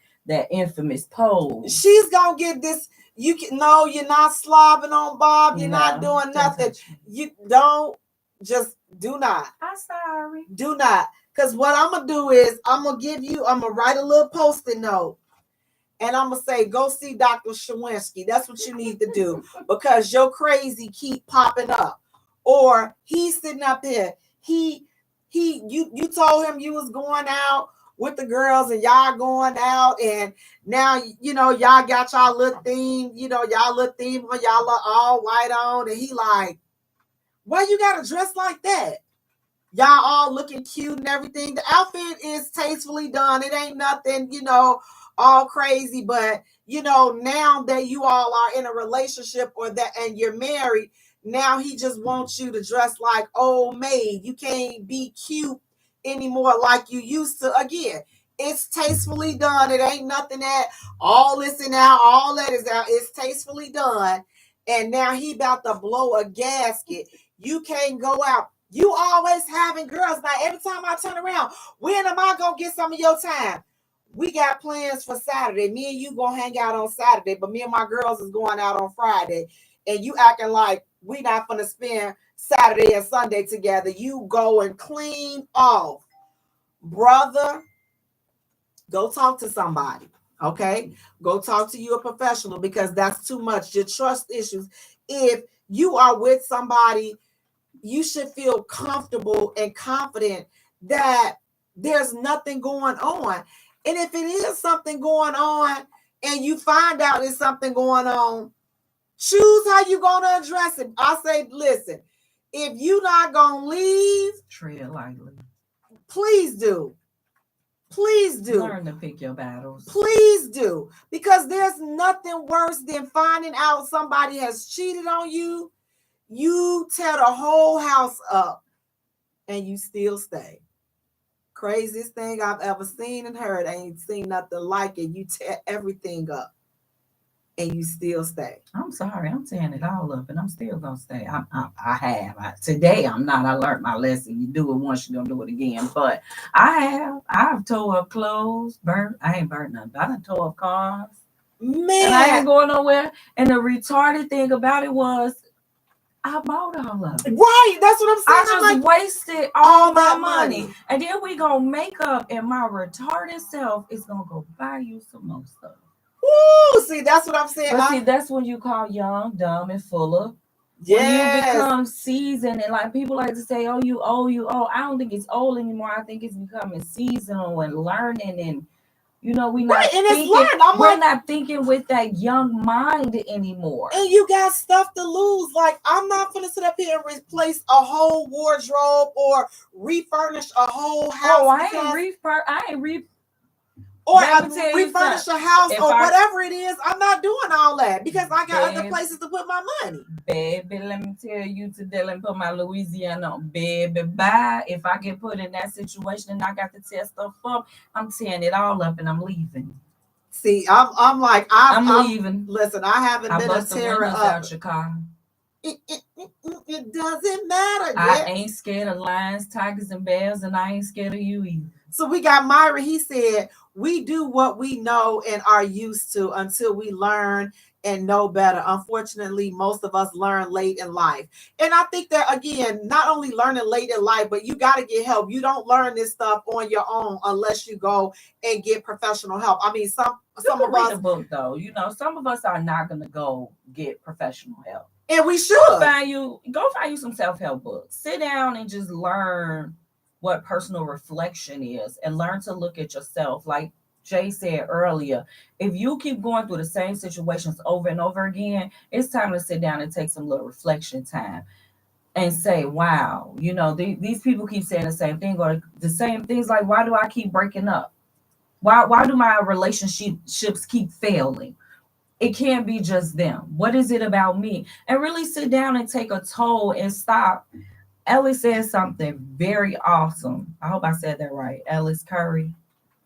infamous pose. She's gonna get this. You're not slobbing on Bob. You're not doing nothing. You don't. Just do not. I'm sorry. Do not. Because what I'm gonna do is I'm gonna write a little post-it note. And I'm gonna say, go see Dr. Shawinski. That's what you need to do, because your crazy keep popping up. Or he's sitting up here. You told him you was going out with the girls and y'all going out, and now y'all got y'all little theme, y'all little theme on, y'all are all white on, and he like, why you gotta dress like that? Y'all all looking cute and everything. The outfit is tastefully done. It ain't nothing, all crazy, but now that you all are in a relationship and you're married, now he just wants you to dress like old maid. You can't be cute anymore like you used to. Again, it's tastefully done. It ain't nothing that all this and out, all that is out. It's tastefully done. And now he about to blow a gasket. You can't go out. You always having girls. Now, every time I turn around, when am I going to get some of your time? We got plans for Saturday. Me and you going to hang out on Saturday, but me and my girls is going out on Friday. And you acting like we not going to spend Saturday and Sunday together. You go and clean off. Brother, go talk to somebody. Okay? Go talk to you a professional, because that's too much. Your trust issues. If you are with somebody, you should feel comfortable and confident that there's nothing going on. And if it is something going on and you find out there's something going on, choose how you're going to address it. I say, listen, if you're not going to leave, tread lightly. Please do. Please do. Learn to pick your battles. Please do. Because there's nothing worse than finding out somebody has cheated on you. You tear the whole house up and you still stay. Craziest thing I've ever seen and heard. I ain't seen nothing like it. You tear everything up and you still stay. I'm sorry, I'm tearing it all up, and I'm still gonna stay. Today I'm not. I learned my lesson. You do it once, you don't do it again. But I've tore up clothes, burnt. I ain't burnt nothing. But I done tore up cars, and I ain't Man, going nowhere. And the retarded thing about it was, I bought all of it. right? That's what I'm saying. I I'm just like, wasted all my that money. money. And then we gonna make up, and my retarded self is gonna go buy you some more stuff. Woo! See, that's what I'm saying. But see, that's when you call young, dumb, and full of. Yes. When you become seasoned, and like people like to say, oh, you old, you old. I don't think it's old anymore. I think it's becoming seasonal and learning, and we not right, and thinking. it's learned. I'm we're like, not thinking with that young mind anymore. and you got stuff to lose. Like, I'm not gonna sit up here and replace a whole wardrobe or refurnish a whole house. Oh, I ain't or Let me tell you refurnish a something. house If or I- whatever it is. I'm not doing all that because I got other Babe. places to put my money. Baby, let me tell you today, let me put my Louisiana on. Baby, bye. If I get put in that situation and I got to tear stuff up, I'm tearing it all up and I'm leaving. See, I'm like, I'm leaving. Listen, I haven't I been a bust the tearer windows up. out your car. It doesn't matter. I ain't scared of lions, tigers, and bears, and I ain't scared of you either. So we got Myra. He said, we do what we know and are used to until we learn and know better. Unfortunately, most of us learn late in life. And I think that, again, not only learning late in life, but you got to get help. You don't learn this stuff on your own unless you go and get professional help. I mean, some of read us, a book, though. Some of us are not going to go get professional help. And we should. Go find you some self-help books. Sit down and just learn what personal reflection is and learn to look at yourself. Like Jay said earlier, if you keep going through the same situations over and over again, it's time to sit down and take some little reflection time and say, wow, these people keep saying the same thing or the same things. Like, why do I keep breaking up? Why do my relationships keep failing? It can't be just them. What is it about me? And really sit down and take a toll and stop. Ellis said something very awesome. I hope I said that right. Ellis Curry.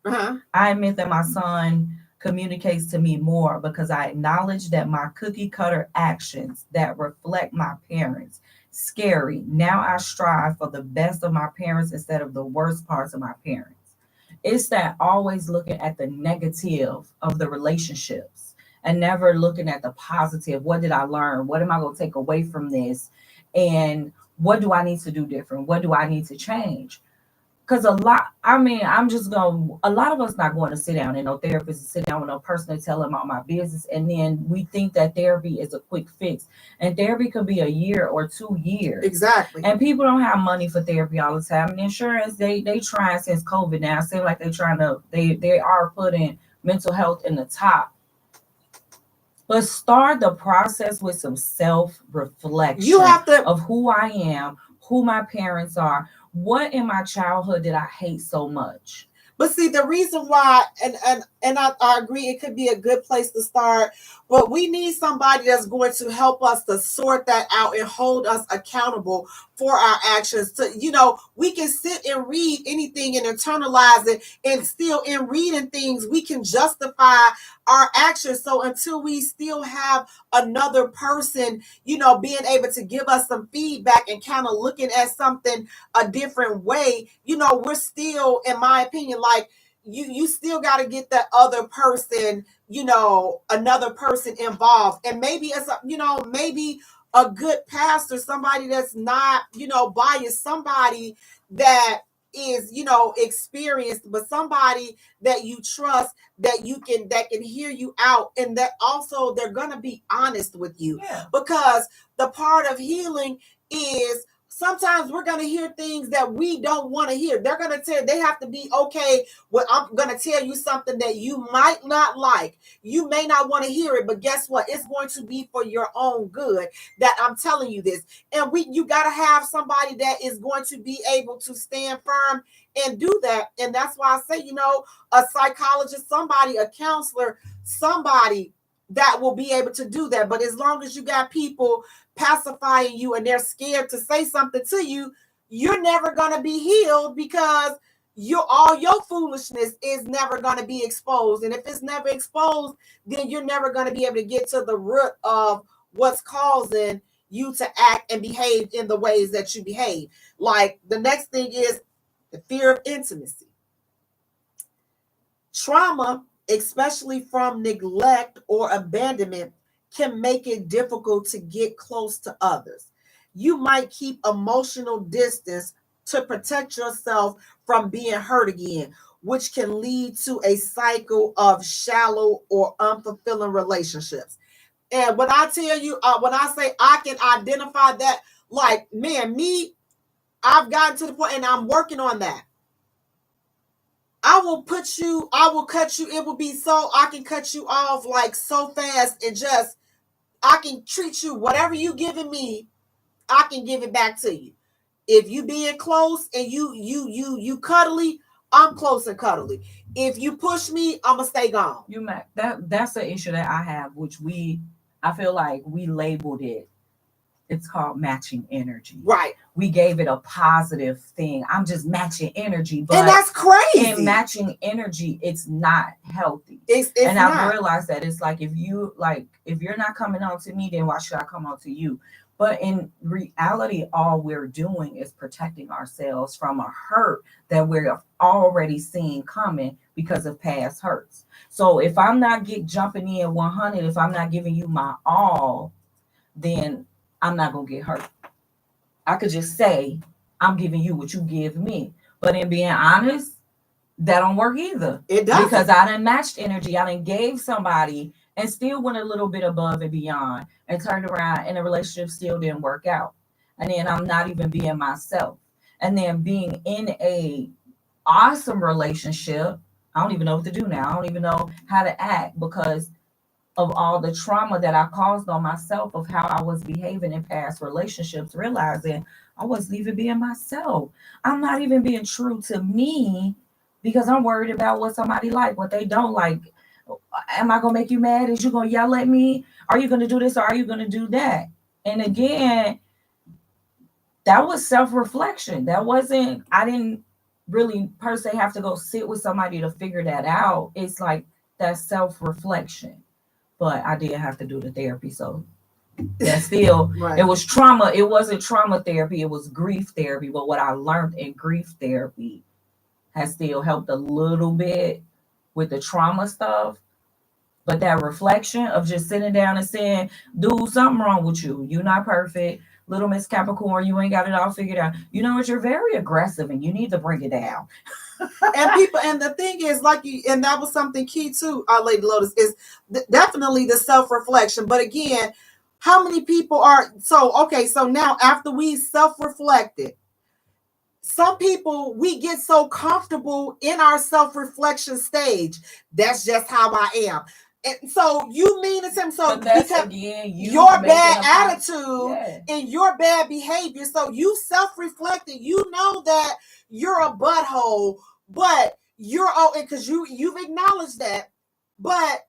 Uh-huh. I admit that my son communicates to me more because I acknowledge that my cookie cutter actions that reflect my parents. Scary. Now I strive for the best of my parents instead of the worst parts of my parents. It's that always looking at the negative of the relationships and never looking at the positive. What did I learn? What am I going to take away from this? And what do I need to do different? What do I need to change? Because a lot of us not going to sit down and no therapist to sit down with no person to tell them all my business. And then we think that therapy is a quick fix. And therapy could be a year or 2 years. Exactly. And people don't have money for therapy all the time. And insurance, they trying since COVID now. It seems like they are putting mental health in the top. But start the process with some self-reflection. You have to of who I am, who my parents are. What in my childhood did I hate so much? But see, the reason why, and I agree, it could be a good place to start, but we need somebody that's going to help us to sort that out and hold us accountable for our actions. We can sit and read anything and internalize it, and still in reading things, we can justify our actions. So until we still have another person, being able to give us some feedback and kind of looking at something a different way, we're still, in my opinion, like you still got to get that other person, another person involved. And maybe it's, maybe a good pastor, somebody that's not, biased, somebody that is, experienced, but somebody that you trust, that can hear you out, and that also they're gonna be honest with you. Yeah. Because the part of healing is sometimes we're gonna hear things that we don't want to hear. They're gonna tell, they have to be okay with, I'm gonna tell you something that you might not like. You may not want to hear it, but guess what? It's going to be for your own good that I'm telling you this. And you got to have somebody that is going to be able to stand firm and do that. And that's why I say, a psychologist, somebody, a counselor, somebody that will be able to do that. But as long as you got people pacifying you and they're scared to say something to you, you're never going to be healed, because all your foolishness is never going to be exposed. And if it's never exposed, then you're never going to be able to get to the root of what's causing you to act and behave in the ways that you behave. Like the next thing is the fear of intimacy. Trauma, especially from neglect or abandonment, can make it difficult to get close to others. You might keep emotional distance to protect yourself from being hurt again, which can lead to a cycle of shallow or unfulfilling relationships. And when I tell you, when I say I can identify that, like, man, I've gotten to the point and I'm working on that. I will cut you. It will be so, I can cut you off like so fast and just, I can treat you, whatever you giving me, I can give it back to you. If you being close and you cuddly, I'm close and cuddly. If you push me, I'm gonna stay gone. That's the issue that I have, which I feel like we labeled it. It's called matching energy. Right. We gave it a positive thing. I'm just matching energy. But and that's crazy. In matching energy, it's not healthy. It's and not. I've realized that it's like if you're not coming on to me, then why should I come on to you? But in reality, all we're doing is protecting ourselves from a hurt that we're already seeing coming because of past hurts. So if I'm not jumping in 100, if I'm not giving you my all, then I'm not going to get hurt. I could just say, I'm giving you what you give me. But in being honest, that don't work either. It doesn't. Because I done matched energy. I done gave somebody and still went a little bit above and beyond and turned around and the relationship still didn't work out. And then I'm not even being myself. And then being in a awesome relationship, I don't even know what to do now. I don't even know how to act because of all the trauma that I caused on myself of how I was behaving in past relationships, realizing I wasn't even being myself. I'm not even being true to me because I'm worried about what somebody like, what they don't like. Am I going to make you mad? Is you going to yell at me? Are you going to do this or are you going to do that? And again, that was self-reflection. I didn't really per se have to go sit with somebody to figure that out. It's like that self-reflection. But I did have to do the therapy. So that still, right. It was trauma. It wasn't trauma therapy. It was grief therapy. But what I learned in grief therapy has still helped a little bit with the trauma stuff. But that reflection of just sitting down and saying, dude, something wrong with you. You're not perfect. Little Miss Capricorn, you ain't got it all figured out. You know what? You're very aggressive and you need to bring it down. And the thing is, and that was something key too, Lady Lotus, is definitely the self-reflection. But again, how many people so now after we self-reflected, some people, we get so comfortable in our self-reflection stage. That's just how I am. And so you mean it's him. So because again, your bad attitude and your bad behavior. So you self-reflected, you know that you're a butthole, but you're because you've acknowledged that, but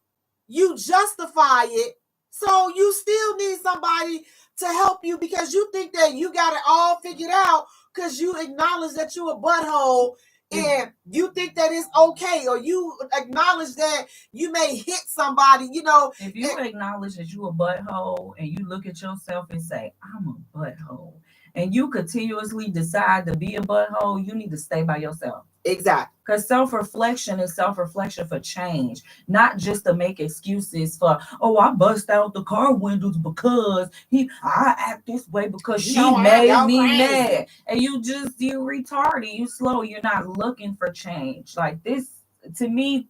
you justify it. So you still need somebody to help you because you think that you got it all figured out because you acknowledge that you're a butthole. And you think that it's okay, or you acknowledge that you may hit somebody, If you acknowledge that you're a butthole and you look at yourself and say, I'm a butthole, and you continuously decide to be a butthole, you need to stay by yourself. Exactly. Because self-reflection is self-reflection for change, not just to make excuses for, I bust out the car windows because I act this way because she made me mad. And you retarded, you slow, you're not looking for change. Like this, to me,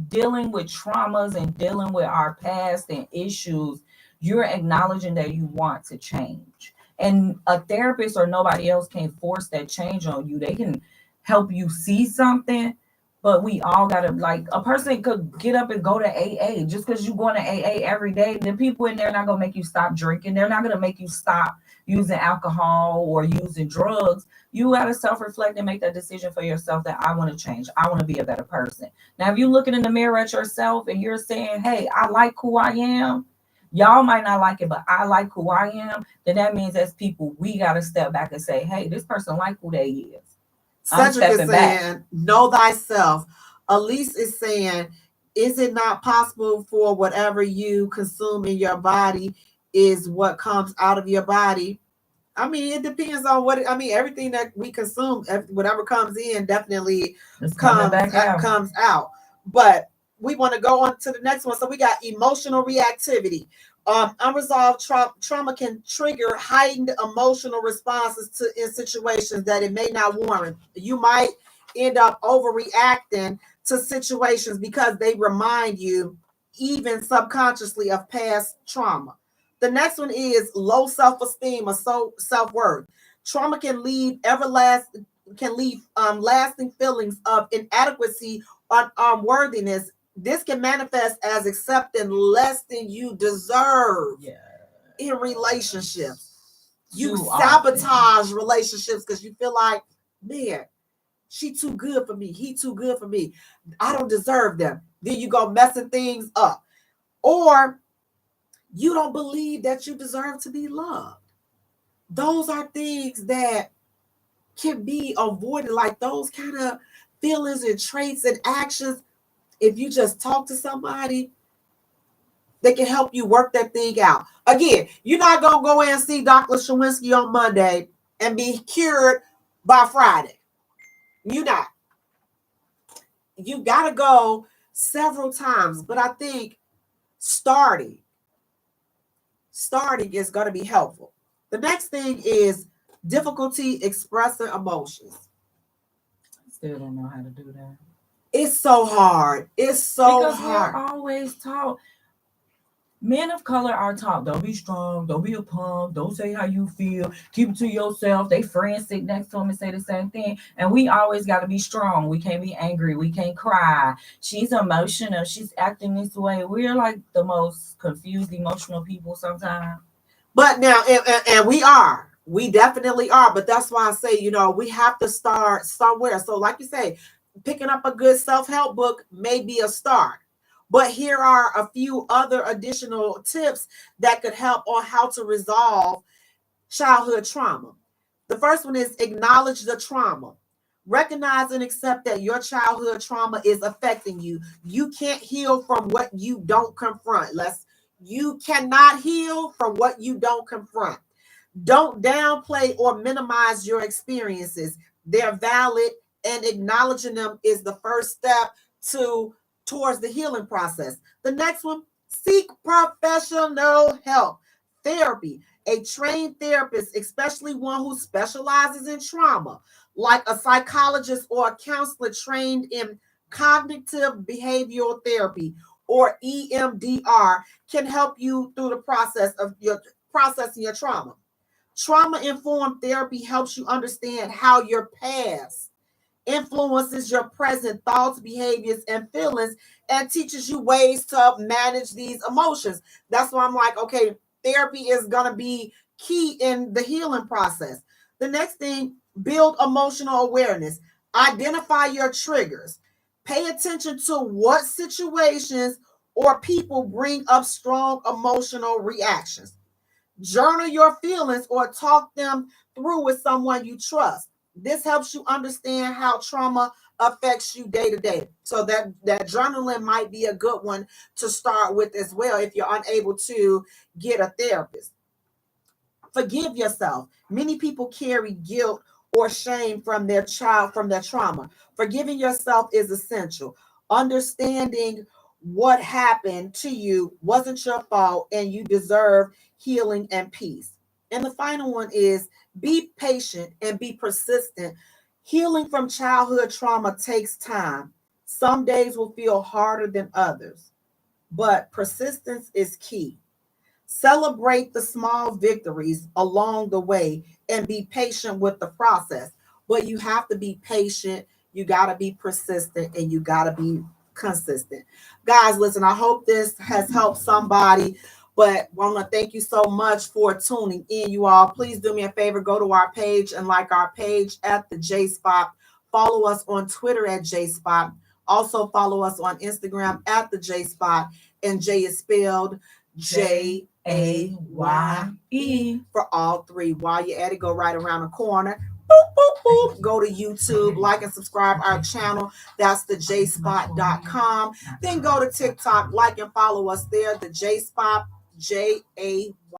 dealing with traumas and dealing with our past and issues, you're acknowledging that you want to change. And a therapist or nobody else can force that change on you. They can help you see something, but we all gotta, like, a person could get up and go to AA. Just because you're going to AA every day, the people in there are not gonna make you stop drinking. They're not gonna make you stop using alcohol or using drugs. You gotta self-reflect and make that decision for yourself that I want to change. I want to be a better person. Now, if you're looking in the mirror at yourself and you're saying, hey, I like who I am, y'all might not like it, but I like who I am, then that means as people, we gotta step back and say, hey, this person like who they is. I'm Cedric is stepping back. saying, know thyself. Elise is saying, is it not possible for whatever you consume in your body is what comes out of your body? I mean, it depends on everything that we consume, whatever comes in definitely It's coming back out. comes out. But we want to go on to the next one. So we got emotional reactivity. Unresolved trauma can trigger heightened emotional responses to in situations that it may not warrant. You might end up overreacting to situations because they remind you, even subconsciously, of past trauma. The next one is low self-esteem or self-worth. Trauma can leave lasting feelings of inadequacy or unworthiness. This can manifest as accepting less than you deserve in relationships. You sabotage relationships because you feel like, man, she too good for me. He too good for me. I don't deserve them. Then you go messing things up. Or you don't believe that you deserve to be loved. Those are things that can be avoided, like those kind of feelings and traits and actions. If you just talk to somebody, they can help you work that thing out. Again, you're not going to go in and see Dr. Shawinski on Monday and be cured by Friday. You're not. You got to go several times. But I think starting is going to be helpful. The next thing is difficulty expressing emotions. I still don't know how to do that. It's so hard. It's so because hard. We're always taught. Men of color are taught, don't be strong, don't be a punk, don't say how you feel, keep it to yourself. They friends sit next to them and say the same thing. And we always got to be strong. We can't be angry. We can't cry. She's emotional. She's acting this way. We're like the most confused, emotional people sometimes. But now, and we definitely are. But that's why I say, we have to start somewhere. So like you say, picking up a good self-help book may be a start. But here are a few other additional tips that could help on how to resolve childhood trauma. The first one is acknowledge the trauma. Recognize and accept that your childhood trauma is affecting you. You can't heal from what you don't confront. You cannot heal from what you don't confront. Don't downplay or minimize your experiences. They're valid, and acknowledging them is the first step towards the healing process. The next one, seek professional help. Therapy. A trained therapist, especially one who specializes in trauma, like a psychologist or a counselor trained in cognitive behavioral therapy or EMDR, can help you through the process of your processing your trauma. Trauma-informed therapy helps you understand how your past influences your present thoughts, behaviors, and feelings, and teaches you ways to manage these emotions. That's why I'm like, okay, therapy is going to be key in the healing process. The next thing, build emotional awareness. Identify your triggers. Pay attention to what situations or people bring up strong emotional reactions. Journal your feelings or talk them through with someone you trust. This helps you understand how trauma affects you day to day. So that journaling might be a good one to start with as well if you're unable to get a therapist. Forgive yourself. Many people carry guilt or shame from their trauma. Forgiving yourself is essential. Understanding what happened to you wasn't your fault and you deserve healing and peace. And the final one is be patient and be persistent. Healing from childhood trauma takes time. Some days will feel harder than others, but persistence is key. Celebrate the small victories along the way and be patient with the process. But you have to be patient, you got to be persistent, and you got to be consistent. Guys, listen, I hope this has helped somebody. But I want to thank you so much for tuning in, you all. Please do me a favor, go to our page and like our page at the Jaye Spot. Follow us on Twitter at Jaye Spot. Also follow us on Instagram at the Jaye Spot. And Jay is spelled Jaye for all three. While you're at it, go right around the corner. boop, boop, boop. Go to YouTube, like and subscribe our channel. That's the jspot.com. Then go to TikTok, like and follow us there, the Jaye Spot, Jay